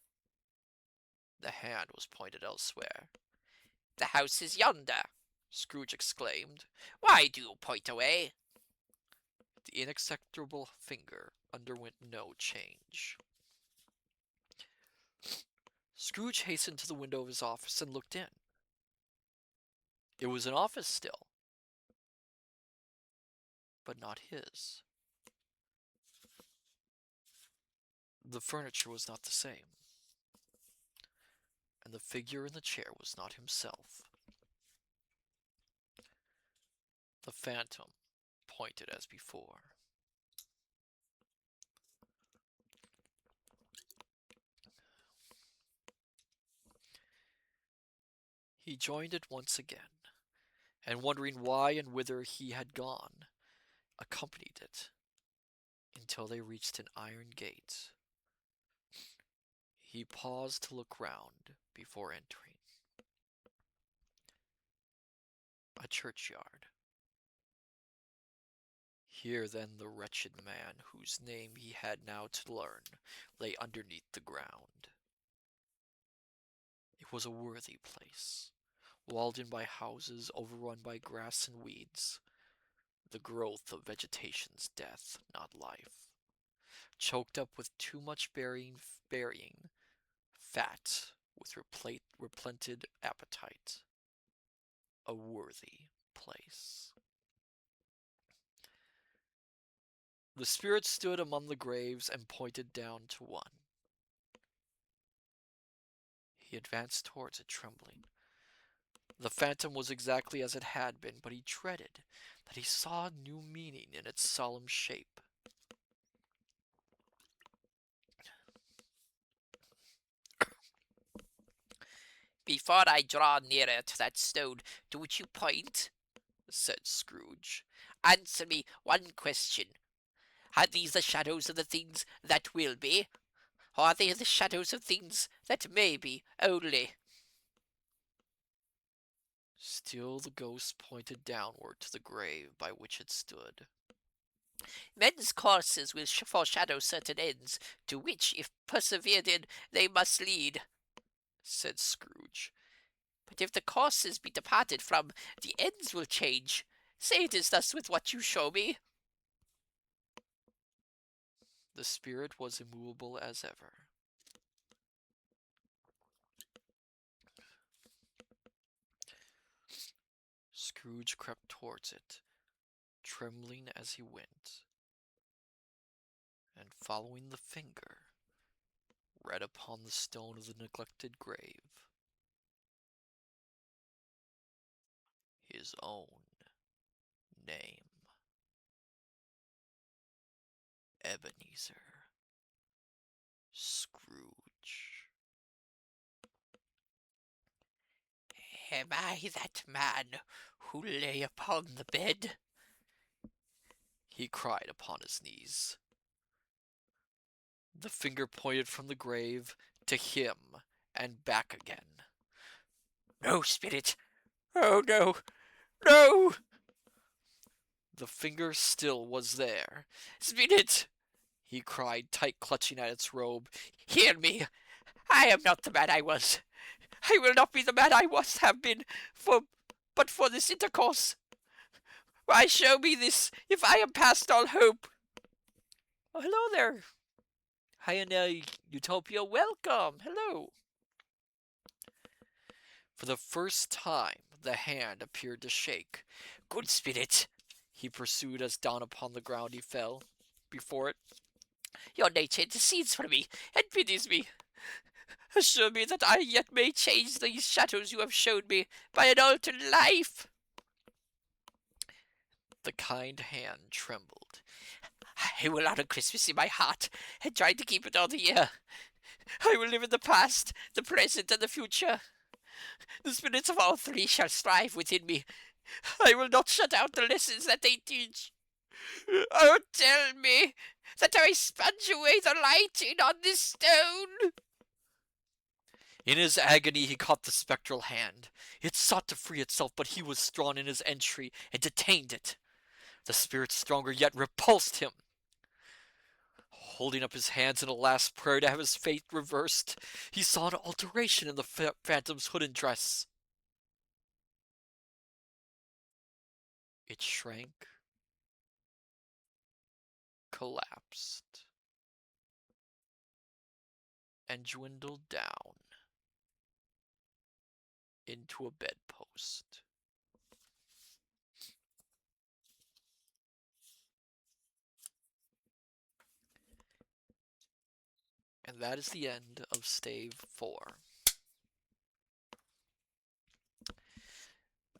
[SPEAKER 1] The hand was pointed elsewhere.
[SPEAKER 2] The house is yonder, Scrooge exclaimed. Why do you point away?
[SPEAKER 1] The inexorable finger underwent no change. Scrooge hastened to the window of his office and looked in. It was an office still, but not his. The furniture was not the same, and the figure in the chair was not himself. The phantom pointed as before. He joined it once again, and wondering why and whither he had gone, accompanied it until they reached an iron gate. He paused to look round before entering. A churchyard. Here then the wretched man, whose name he had now to learn, lay underneath the ground. It was a worthy place, walled in by houses, overrun by grass and weeds, the growth of vegetation's death, not life, choked up with too much burying, fat with replented appetite. A worthy place. The spirit stood among the graves and pointed down to one. He advanced towards it, trembling. The phantom was exactly as it had been, but he dreaded that he saw new meaning in its solemn shape.
[SPEAKER 2] Before I draw nearer to that stone to which you point, said Scrooge, answer me one question. Are these the shadows of the things that will be? Or are they the shadows of things that may be only?
[SPEAKER 1] Still the ghost pointed downward to the grave by which it stood.
[SPEAKER 2] Men's courses will foreshadow certain ends, to which, if persevered in, they must lead, said Scrooge. But if the courses be departed from, the ends will change. Say it is thus with what you show me.
[SPEAKER 1] The spirit was immovable as ever. Scrooge crept towards it, trembling as he went, and following the finger, read upon the stone of the neglected grave his own name. Ebenezer Scrooge.
[SPEAKER 2] Am I that man who lay upon the bed?
[SPEAKER 1] He cried upon his knees. The finger pointed from the grave to him and back again.
[SPEAKER 2] No, spirit! Oh, no! No!
[SPEAKER 1] The finger still was there.
[SPEAKER 2] Spirit!
[SPEAKER 1] He cried, tight clutching at its robe.
[SPEAKER 2] Hear me! I am not the man I was. I will not be the man I was have been, but for this intercourse. Why show me this, if I am past all hope? Oh, hello there. Hyena Utopia, welcome. Hello.
[SPEAKER 1] For the first time, the hand appeared to shake.
[SPEAKER 2] Good spirit,
[SPEAKER 1] he pursued as down upon the ground he fell. Before it,
[SPEAKER 2] your nature intercedes for me and pities me. Assure me that I yet may change these shadows you have shown me by an altered life.
[SPEAKER 1] the kind hand trembled.
[SPEAKER 2] I will honor Christmas in my heart and try to keep it all the year. I will live in the past, the present, and the future. The spirits of all three shall strive within me. I will not shut out the lessons that they teach. Oh, tell me that I sponge away the lighting on this stone.
[SPEAKER 1] In his agony he caught the spectral hand. It sought to free itself, but he was strong in his entry and detained it. The spirit stronger yet repulsed him. Holding up his hands in a last prayer to have his fate reversed, he saw an alteration in the phantom's hood and dress. It shrank, collapsed, and dwindled down into a bedpost. And that is the end of Stave 4.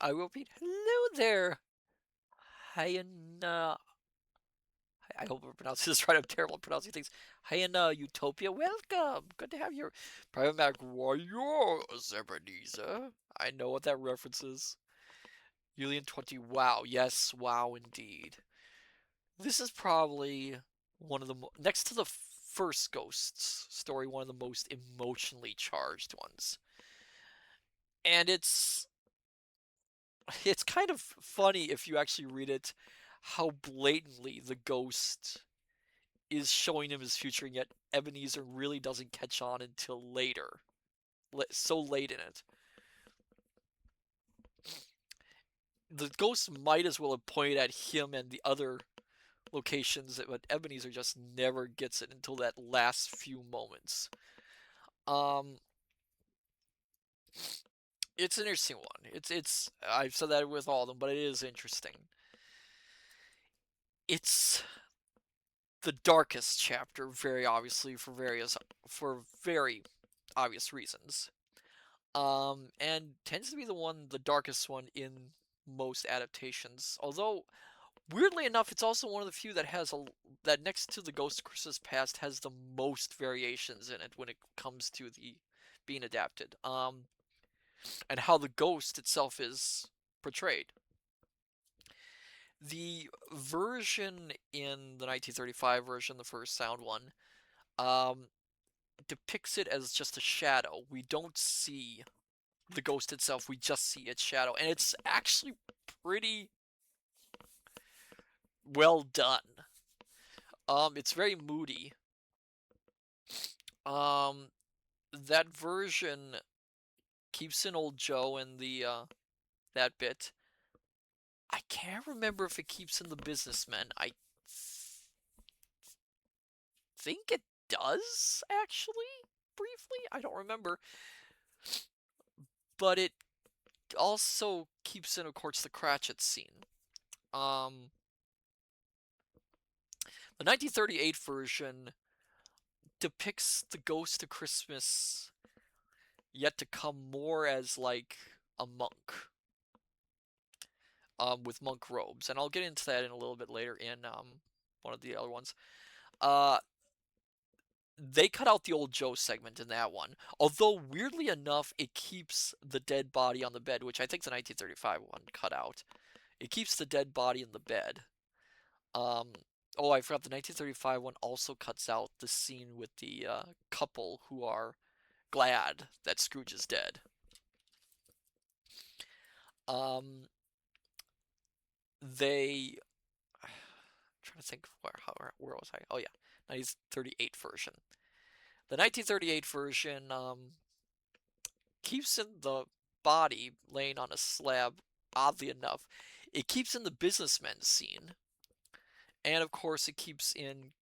[SPEAKER 1] I will repeat, hello there, Hyena. I hope I'm pronouncing this right. I'm terrible at pronouncing things. Hyena Utopia, welcome. Good to have you. Private Mac, why yours, Ebenezer? I know what that reference is. Julian 20, wow. Yes, wow indeed. This is probably one of the, next to the first Ghosts story, one of the most emotionally charged ones. And it's kind of funny if you actually read it, how blatantly the ghost is showing him his future, and yet Ebenezer really doesn't catch on until later. So late in it. The ghost might as well have pointed at him and the other locations, but Ebenezer just never gets it until that last few moments. It's an interesting one. It's I've said that with all of them, but it is interesting. It's the darkest chapter, very obviously, for very obvious reasons. And tends to be the darkest one in most adaptations. Although, weirdly enough, it's also one of the few that that next to the Ghost of Christmas Past has the most variations in it when it comes to the being adapted. And how the ghost itself is portrayed. The version in the 1935 version, the first sound one, depicts it as just a shadow. We don't see the ghost itself, we just see its shadow. And it's actually pretty well done. It's very moody. That version keeps in old Joe and the that bit. I can't remember if it keeps in the businessmen. I think it does, actually, briefly. I don't remember. But it also keeps in, of course, the Cratchit scene. The 1938 version depicts the Ghost of Christmas yet to come more as like a monk. With monk robes, and I'll get into that in a little bit later in one of the other ones. They cut out the old Joe segment in that one, although weirdly enough, it keeps the dead body on the bed, which I think the 1935 one cut out. It keeps the dead body in the bed. Oh, I forgot the 1935 one also cuts out the scene with the couple who are glad that Scrooge is dead. They I'm trying to think where was I? Oh yeah, 1938 version. The 1938 version keeps in the body laying on a slab. Oddly enough, it keeps in the businessman scene, and of course, it keeps in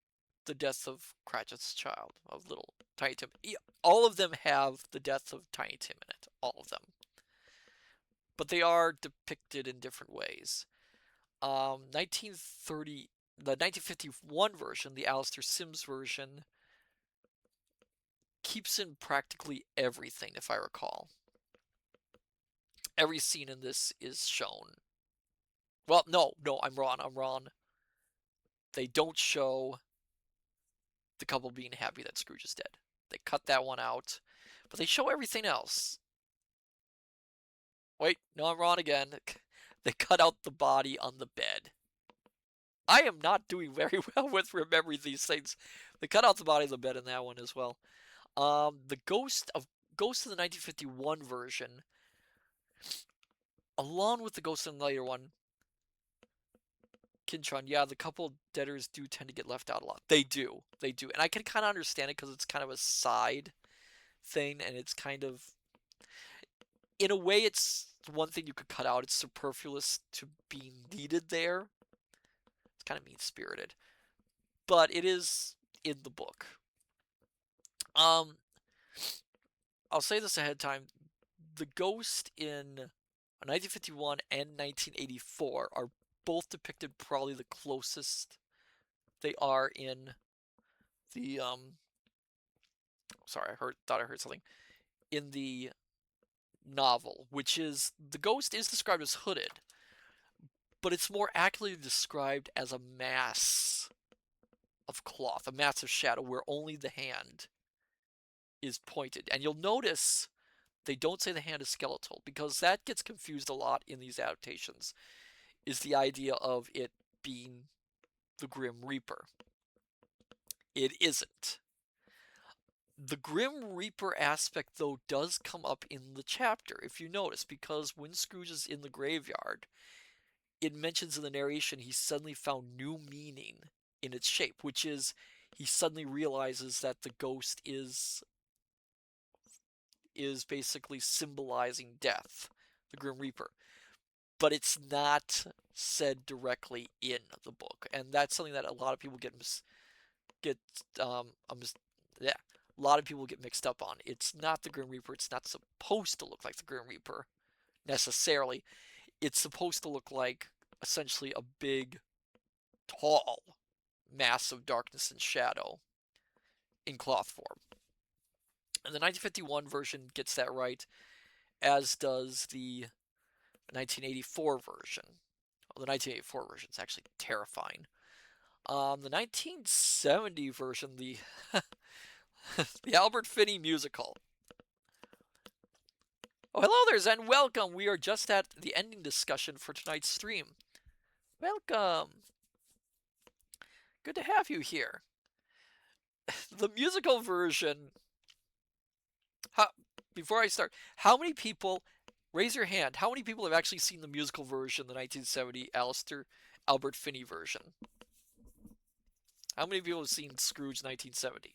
[SPEAKER 1] the death of Cratchit's child, of little Tiny Tim. All of them have the death of Tiny Tim in it. All of them, but they are depicted in different ways. 1930, the 1951 version, the Alistair Sims version, keeps in practically everything, if I recall. Every scene in this is shown. Well, no, I'm wrong. They don't show the couple being happy that Scrooge is dead. They cut that one out, but they show everything else. Wait, no, I'm wrong again. They cut out the body on the bed. I am not doing very well with remembering these things. They cut out the body on the bed in that one as well. The Ghost of the 1951 version, along with the Ghost in the later one, Kintron, yeah, the couple debtors do tend to get left out a lot. They do. They do. And I can kind of understand it because it's kind of a side thing, and it's kind of, in a way, it's one thing you could cut out. It's superfluous to be needed there. It's kind of mean-spirited. But it is in the book. I'll say this ahead of time. The ghost in 1951 and 1984 are both depicted probably the closest they are in the sorry, thought I heard something in the novel, which is the ghost is described as hooded, but it's more accurately described as a mass of cloth, a mass of shadow where only the hand is pointed. And you'll notice they don't say the hand is skeletal because that gets confused a lot in these adaptations, is the idea of it being the Grim Reaper. It isn't. The Grim Reaper aspect, though, does come up in the chapter, if you notice, because when Scrooge is in the graveyard, it mentions in the narration he suddenly found new meaning in its shape, which is he suddenly realizes that the ghost is basically symbolizing death, the Grim Reaper. But it's not said directly in the book, and that's something that a lot of people get a lot of people get mixed up on. It's not the Grim Reaper. It's not supposed to look like the Grim Reaper necessarily. It's supposed to look like essentially a big, tall mass of darkness and shadow in cloth form. And the 1951 version gets that right, as does the 1984 version. Well, the 1984 version is actually terrifying. The 1970 version, the the Albert Finney musical. Oh, hello there, Zen. Welcome. We are just at the ending discussion for tonight's stream. Welcome. Good to have you here. The musical version. Before I start, how many people, raise your hand, how many people have actually seen the musical version, the 1970 Albert Finney version? How many people have seen Scrooge 1970?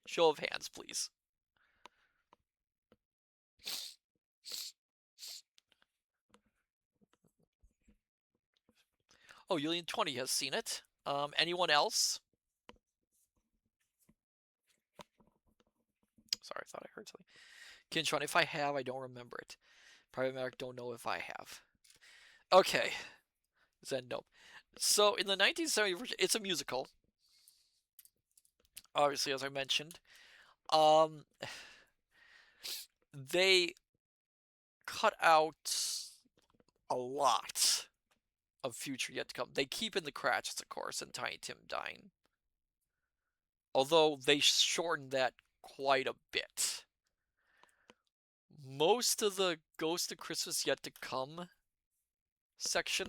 [SPEAKER 1] Show of hands, please. Oh, Julian20 has seen it. Anyone else? Sorry, I thought I heard something. Kintron, if I have, I don't remember it. Private Medic, don't know if I have. Okay. Zen, nope. So, in the 1970 version, it's a musical. Obviously, as I mentioned. They cut out a lot of future yet to come. They keep in the Cratchits, of course, and Tiny Tim dying. Although they shortened that quite a bit. Most of the Ghost of Christmas Yet to Come section,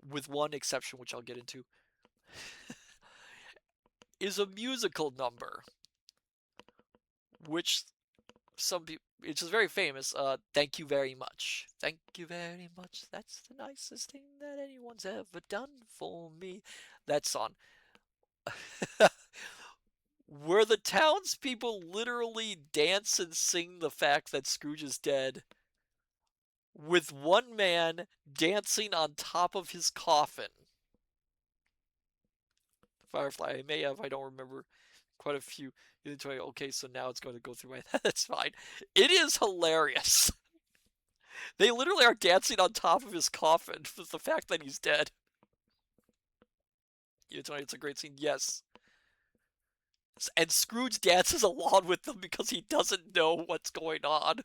[SPEAKER 1] with one exception, which I'll get into, is a musical number, which some people, it's just very famous. Thank you very much. Thank you very much. That's the nicest thing that anyone's ever done for me. That song. Where the townspeople literally dance and sing the fact that Scrooge is dead, with one man dancing on top of his coffin. Firefly, I may have, I don't remember, quite a few. Okay, so now it's going to go through my head. That's fine. It is hilarious. They literally are dancing on top of his coffin with the fact that he's dead. It's a great scene. Yes. And Scrooge dances along with them because he doesn't know what's going on.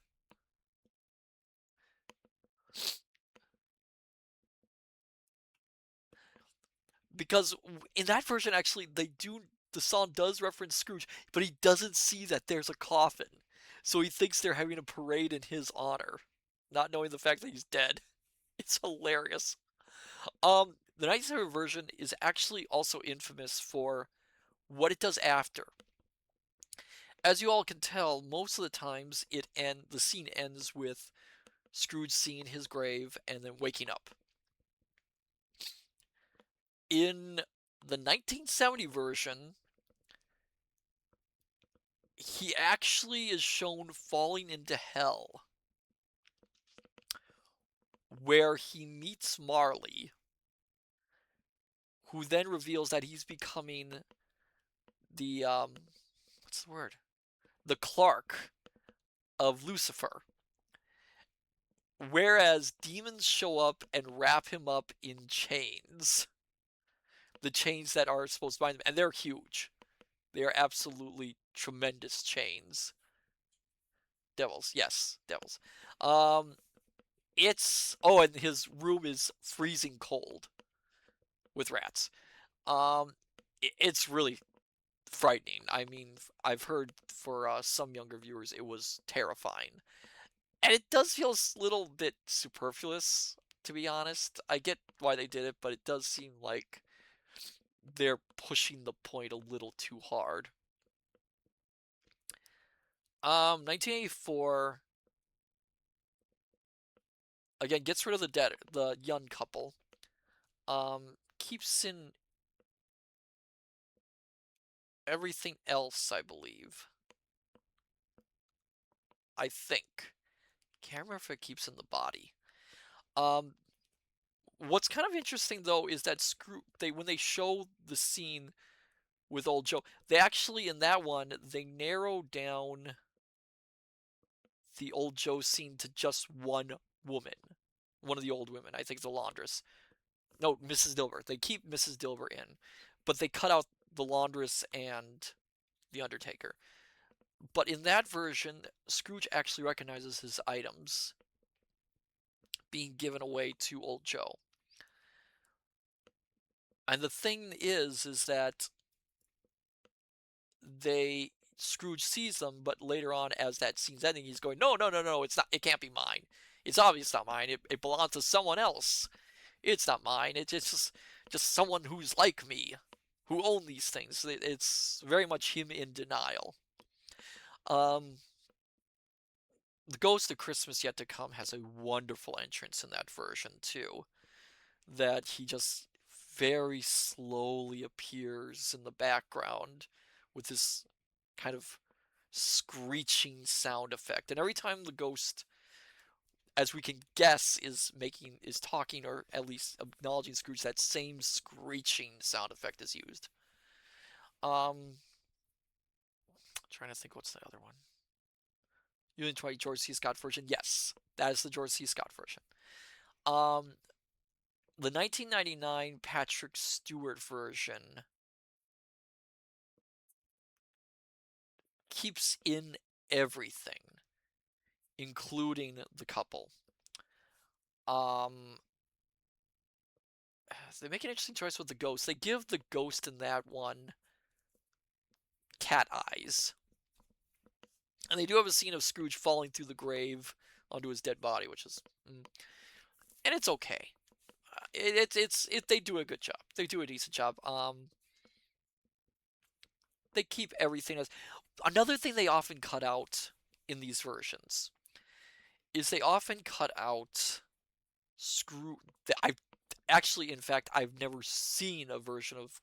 [SPEAKER 1] Because in that version, actually, the song does reference Scrooge, but he doesn't see that there's a coffin. So he thinks they're having a parade in his honor, not knowing the fact that he's dead. It's hilarious. The 1970 version is actually also infamous for what it does after. As you all can tell, most of the times the scene ends with Scrooge seeing his grave and then waking up. In the 1970 version, he actually is shown falling into hell, where he meets Marley, who then reveals that he's becoming the what's the word? The Clark of Lucifer. Whereas demons show up and wrap him up in chains. The chains that are supposed to bind them, and they're huge. They are absolutely tremendous chains. Devils, yes, devils. Um, and his room is freezing cold with rats. Um, it's really frightening. I mean, I've heard for some younger viewers it was terrifying, and it does feel a little bit superfluous, to be honest. I get why they did it, but it does seem like they're pushing the point a little too hard. 1984 again gets rid of the young couple. Keeps in everything else, I believe. I think. Can't remember if it keeps in the body. Um, what's kind of interesting though is that when they show the scene with old Joe, they actually in that one they narrow down the old Joe scene to just one woman, one of the old women. I think the laundress. No, Mrs. Dilber. They keep Mrs. Dilber in, but they cut out the laundress and the Undertaker. But in that version, Scrooge actually recognizes his items being given away to old Joe. And the thing is that Scrooge sees them, but later on, as that scene's ending, he's going, no, no, no, no, it's not. It can't be mine. It's obvious not mine. It belongs to someone else. It's not mine. It's just someone who's like me, who own these things. It's very much him in denial. Um, the Ghost of Christmas Yet to Come has a wonderful entrance in that version too. That he just very slowly appears in the background with this kind of screeching sound effect. And every time the ghost, as we can guess, is talking or at least acknowledging Scrooge, that same screeching sound effect is used. Trying to think what's the other one. Unit 20 George C. Scott version. Yes, that is the George C. Scott version. The 1999 Patrick Stewart version keeps in everything, including the couple. They make an interesting choice with the ghost. They give the ghost in that one cat eyes. And they do have a scene of Scrooge falling through the grave onto his dead body, which is, and it's okay. They do a good job. They do a decent job. They keep everything as. Another thing they often cut out in these versions is they often cut out I've actually, in fact, I've never seen a version of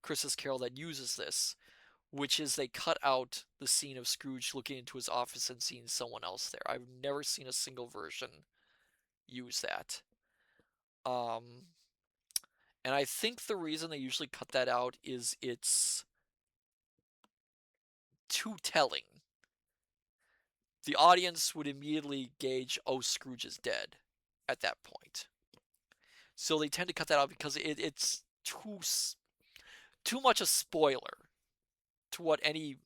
[SPEAKER 1] Christmas Carol that uses this, which is they cut out the scene of Scrooge looking into his office and seeing someone else there. I've never seen a single version use that. And I think the reason they usually cut that out is it's too telling. The audience would immediately gauge, oh, Scrooge is dead at that point. So they tend to cut that out because it's too much a spoiler to what any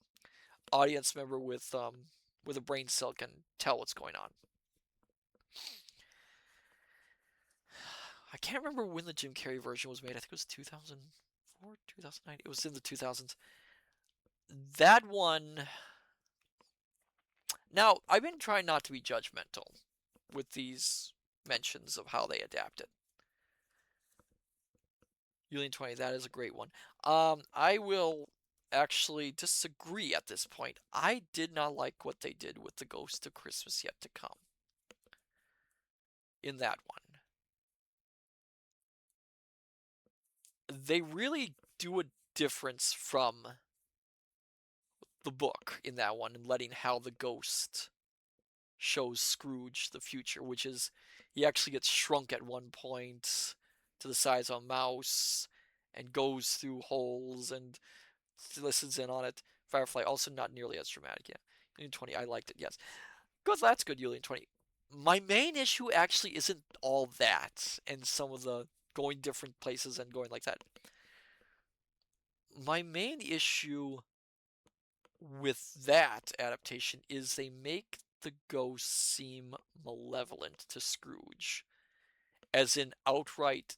[SPEAKER 1] audience member with a brain cell can tell what's going on. I can't remember when the Jim Carrey version was made. I think it was 2004, 2009. It was in the 2000s. That one. Now, I've been trying not to be judgmental with these mentions of how they adapt it. Union 20, that is a great one. I will actually disagree at this point. I did not like what they did with the Ghost of Christmas Yet to Come in that one. they really do a difference from the book in that one, and letting how the ghost shows Scrooge the future, which is he actually gets shrunk at one point to the size of a mouse and goes through holes and listens in on it. Firefly also not nearly as dramatic. Yeah, Julian 20, I liked it. Yes, good. That's good. Julian 20. My main issue actually isn't all that and some of the going different places and going like that. My main issue with that adaptation is they make the ghost seem malevolent to Scrooge, as in outright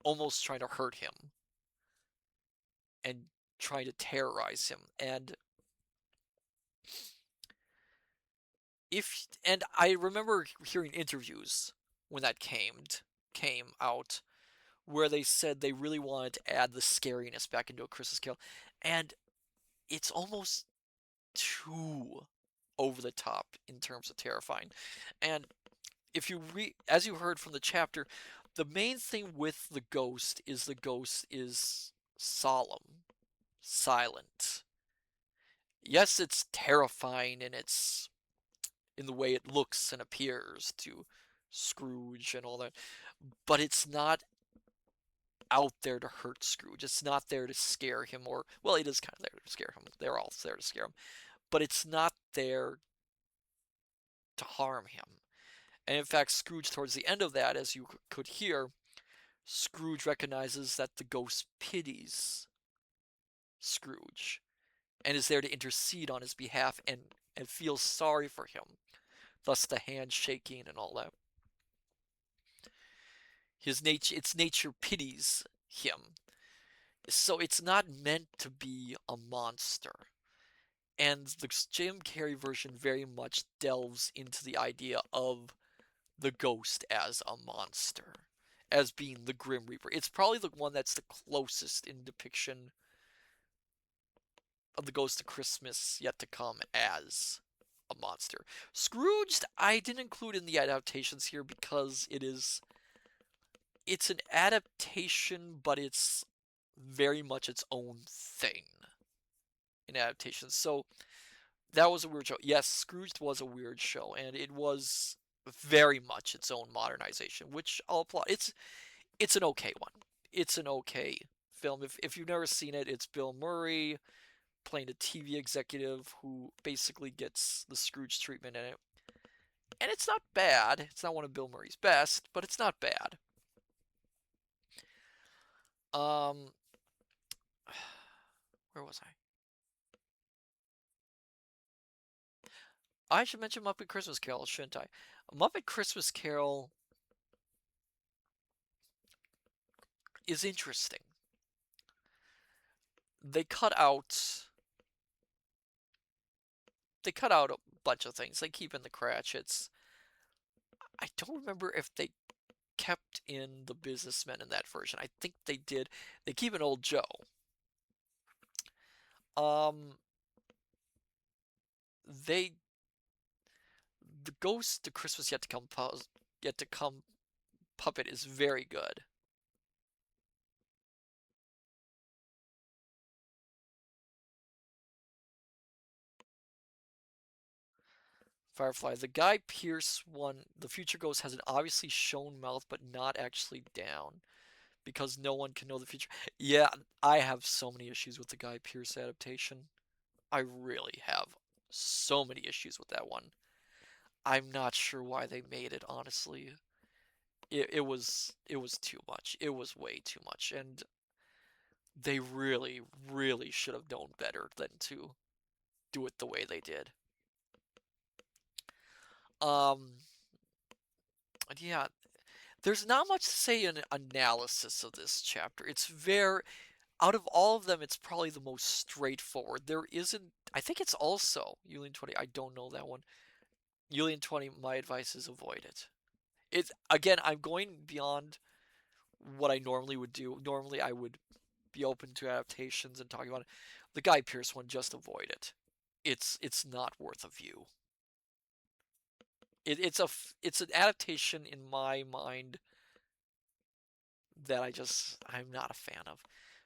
[SPEAKER 1] almost trying to hurt him and trying to terrorize him. And I remember hearing interviews when that came out where they said they really wanted to add the scariness back into A Christmas Carol, and it's almost too over the top in terms of terrifying. And if you as you heard from the chapter, the main thing with the ghost is solemn, silent. Yes, it's terrifying and it's in the way it looks and appears to Scrooge and all that, but it's not out there to hurt Scrooge. It's not there to scare him, or, well, it is kind of there to scare him. They're all there to scare him, but it's not there to harm him. And in fact, Scrooge, towards the end of that, as you could hear, Scrooge recognizes that the ghost pities Scrooge and is there to intercede on his behalf and feels sorry for him. Thus the hand shaking and all that. Its nature pities him. So it's not meant to be a monster. And the Jim Carrey version very much delves into the idea of the ghost as a monster, as being the Grim Reaper. It's probably the one that's the closest in depiction of the Ghost of Christmas Yet to Come as a monster. Scrooged, I didn't include in the adaptations here because it's an adaptation, but it's very much its own thing in adaptations. So that was a weird show. Yes, Scrooged was a weird show, and it was very much its own modernization, which I'll applaud. It's an okay one. It's an okay film. If you've never seen it, it's Bill Murray playing a TV executive who basically gets the Scrooge treatment in it. And it's not bad. It's not one of Bill Murray's best, but it's not bad. Where was I? I should mention Muppet Christmas Carol, shouldn't I? Muppet Christmas Carol is interesting. They cut out a bunch of things. They keep in the Cratchits. I don't remember if they kept in the businessmen in that version. I think they did. They keep an Old Joe. They the Ghost, the Christmas Yet to Come puppet is very good. Firefly, the Guy Pearce one, the Future Ghost has an obviously shown mouth but not actually down because no one can know the future. Yeah, I have so many issues with the Guy Pearce adaptation. I really have so many issues with that one. I'm not sure why they made it, honestly. It was too much. It was way too much, and they really, really should have known better than to do it the way they did. Um, yeah, there's not much to say in analysis of this chapter. It's very, out of all of them, it's probably the most straightforward. There isn't, I think it's also Yulian 20. I don't know that one. Yulian 20, my advice is avoid it. It's, again, I'm going beyond what I normally would do. Normally, I would be open to adaptations and talking about it. The Guy Pearce one, just avoid it. It's not worth a view. It's an adaptation in my mind that I'm not a fan of.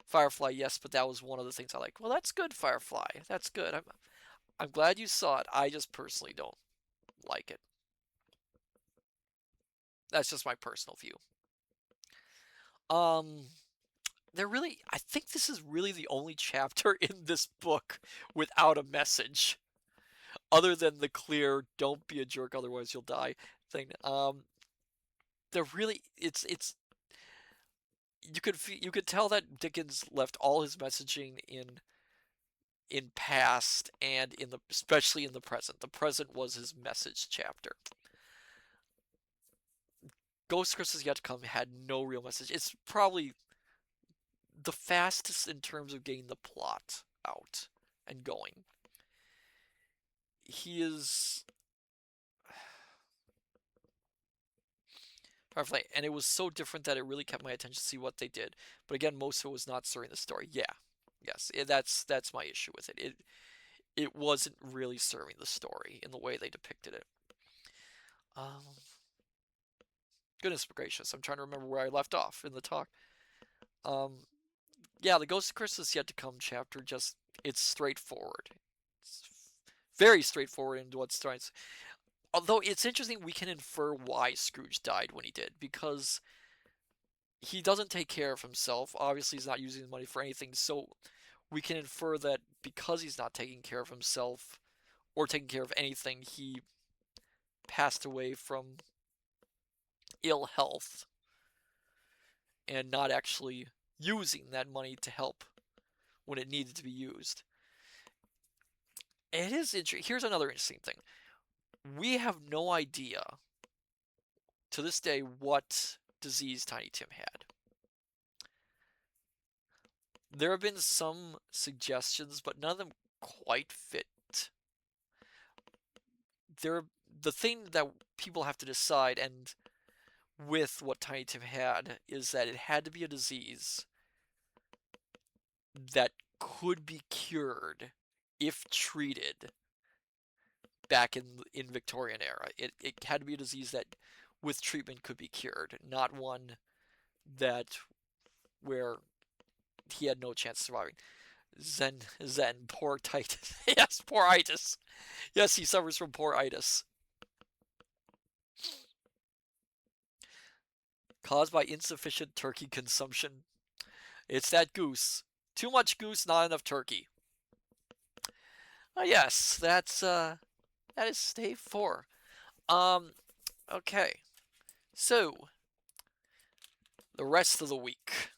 [SPEAKER 1] Firefly, yes, but that was one of the things I like. Well, that's good, Firefly. That's good. I'm glad you saw it. I just personally don't like it. That's just my personal view. I think this is really the only chapter in this book without a message, other than the clear "don't be a jerk, otherwise you'll die" thing. They're really, it's you could tell that Dickens left all his messaging in past and especially in the present. The present was his message chapter. Ghost Christmas Yet to Come had no real message. It's probably the fastest in terms of getting the plot out and going. He is perfect, and it was so different that it really kept my attention to see what they did. But again, most of it was not serving the story. Yeah, yes, that's my issue with it. It wasn't really serving the story in the way they depicted it. Goodness gracious, I'm trying to remember where I left off in the talk. Yeah, the Ghost of Christmas Yet to Come chapter it's straightforward. It's very straightforward in what's trying to. Although it's interesting, we can infer why Scrooge died when he did, because he doesn't take care of himself. Obviously, he's not using the money for anything, so we can infer that because he's not taking care of himself or taking care of anything, he passed away from ill health and not actually using that money to help when it needed to be used. It is interesting. Here's another interesting thing. We have no idea to this day what disease Tiny Tim had. There have been some suggestions, but none of them quite fit. The thing that people have to decide, and with what Tiny Tim had, is that it had to be a disease that could be cured if treated back in Victorian era. It had to be a disease that with treatment could be cured, not one that where he had no chance of surviving. Zen, poor Titus. Yes, poor itis. Yes, he suffers from poor itis. Caused by insufficient turkey consumption. It's that goose. Too much goose, not enough turkey. Yes, that is Stave 4. Okay. So, the rest of the week.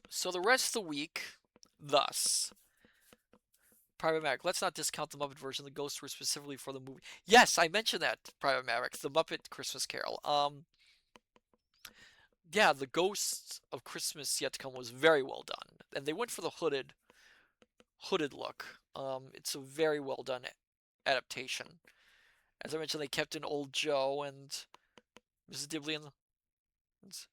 [SPEAKER 1] So the rest of the week, thus. Private Maverick. Let's not discount the Muppet version. The ghosts were specifically for the movie. Yes, I mentioned that, Private Maverick. The Muppet Christmas Carol. Yeah, the Ghosts of Christmas Yet to Come was very well done. And they went for the hooded look. It's a very well done adaptation. As I mentioned, they kept in Old Joe and Mrs. Dibley and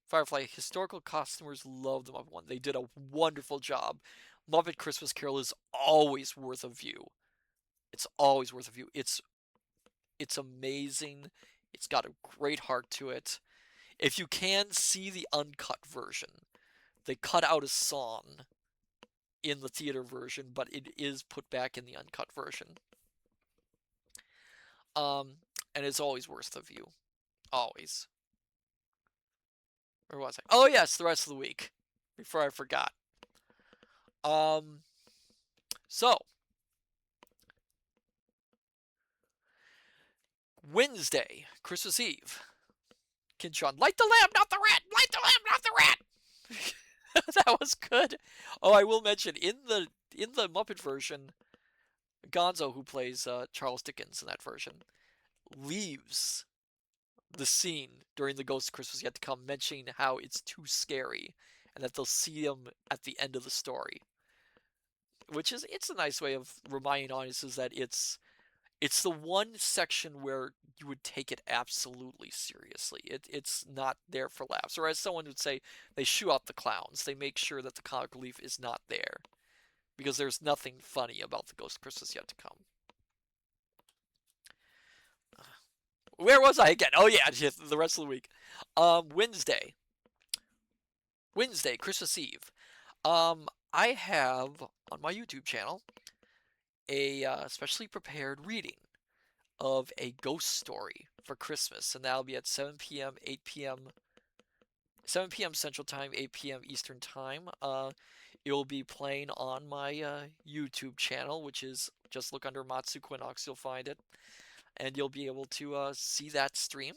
[SPEAKER 1] Firefly. Historical costumers love the Muppet one. They did a wonderful job. Muppet Christmas Carol is always worth a view. It's always worth a view. It's amazing. It's got a great heart to it. If you can see the uncut version, they cut out a song in the theater version, but it is put back in the uncut version. And it's always worth the view. Always. Where was I? Oh yes, the rest of the week. Before I forgot. So Wednesday, Christmas Eve. Kinchon, light the lamp, not the rat! Light the lamp, not the rat! That was good. Oh, I will mention in the Muppet version, Gonzo, who plays Charles Dickens in that version, leaves the scene during the Ghost of Christmas Yet to Come, mentioning how it's too scary and that they'll see him at the end of the story. Which it's a nice way of reminding audiences that it's the one section where you would take it absolutely seriously. It's not there for laughs. Or as someone would say, they shoo out the clowns. They make sure that the comic relief is not there. Because there's nothing funny about the Ghost of Christmas Yet to Come. Where was I again? Oh yeah, the rest of the week. Wednesday. Wednesday, Christmas Eve. I have on my YouTube channel a specially prepared reading of a ghost story for Christmas, and that'll be at 7 p.m., 8 p.m., 7 p.m. Central Time, 8 p.m. Eastern Time. It'll be playing on my YouTube channel, which is just look under Matsu Quinox, you'll find it, and you'll be able to see that stream.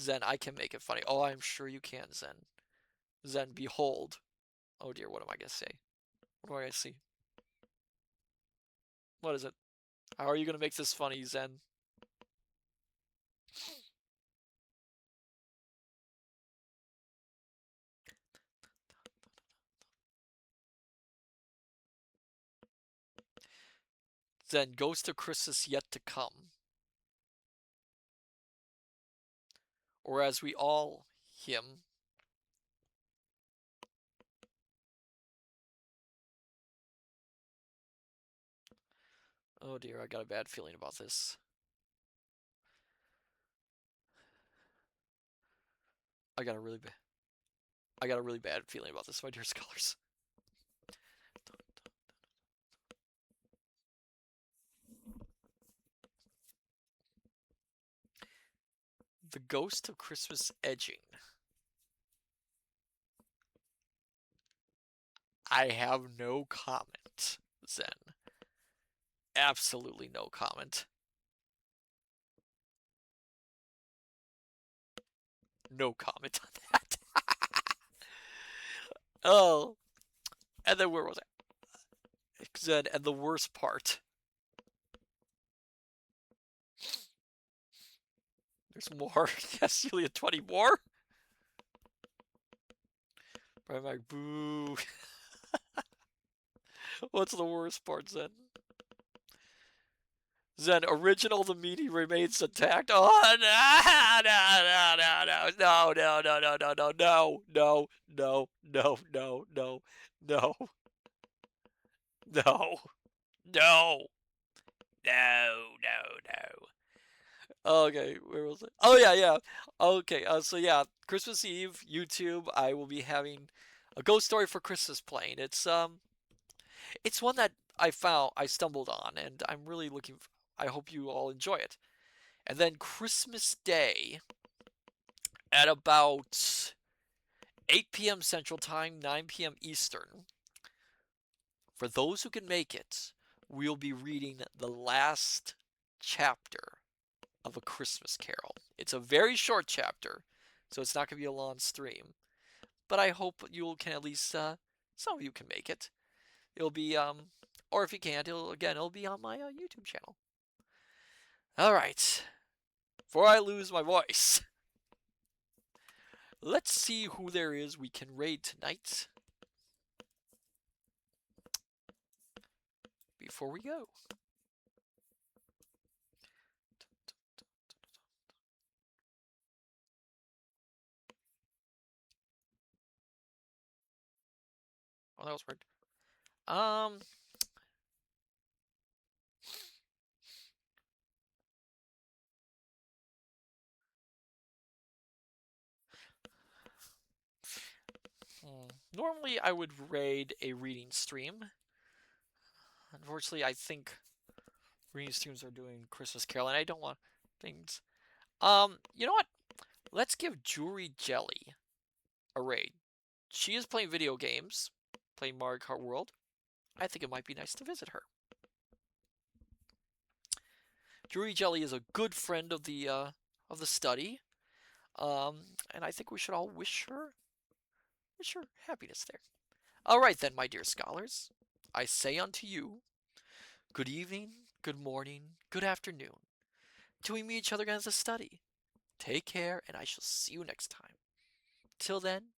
[SPEAKER 1] Zen, I can make it funny. Oh, I'm sure you can, Zen. Zen, behold. Oh dear, what am I gonna say? What am I gonna see? What is it? How are you gonna make this funny, Zen? Zen, Ghost of Christmas Yet to Come. Or as we all him. Oh dear, I got a bad feeling about this. I got a really bad feeling about this, my dear scholars. The Ghost of Christmas Edging. I have no comment, Zen. Absolutely no comment. No comment on that. Oh, and then where was I? Zen, and the worst part. There's more. Yes, Celia, 20 more? I'm like, boo. What's the worst part, Zen? Zen, original the meaning remains intact. Oh, no, no, no, no, no, no, no, no, no, no, no, no, no, no, no, no. Okay, where was it? Oh yeah, yeah. Okay, so yeah, Christmas Eve, YouTube. I will be having a ghost story for Christmas playing. It's one that I stumbled on, and I'm really looking. I hope you all enjoy it. And then Christmas Day at about 8 p.m. Central Time, 9 p.m. Eastern. For those who can make it, we'll be reading the last chapter of A Christmas Carol. It's a very short chapter, so it's not going to be a long stream. But I hope you can at least, some of you can make it. It'll be, or if you can't, it'll be on my YouTube channel. Alright. Before I lose my voice, let's see who there is we can raid tonight. Before we go. Oh, that was weird. Normally I would raid a reading stream. Unfortunately, I think reading streams are doing Christmas Carol, and I don't want things. You know what? Let's give Jewelry Jelly a raid. She is playing video games, playing Mario Kart World. I think it might be nice to visit her. Jewelry Jelly is a good friend of the study, and I think we should all wish her happiness there. All right then, my dear scholars, I say unto you, good evening, good morning, good afternoon. Till we meet each other again as a study. Take care, and I shall see you next time. Till then,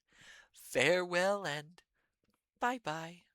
[SPEAKER 1] farewell and bye-bye.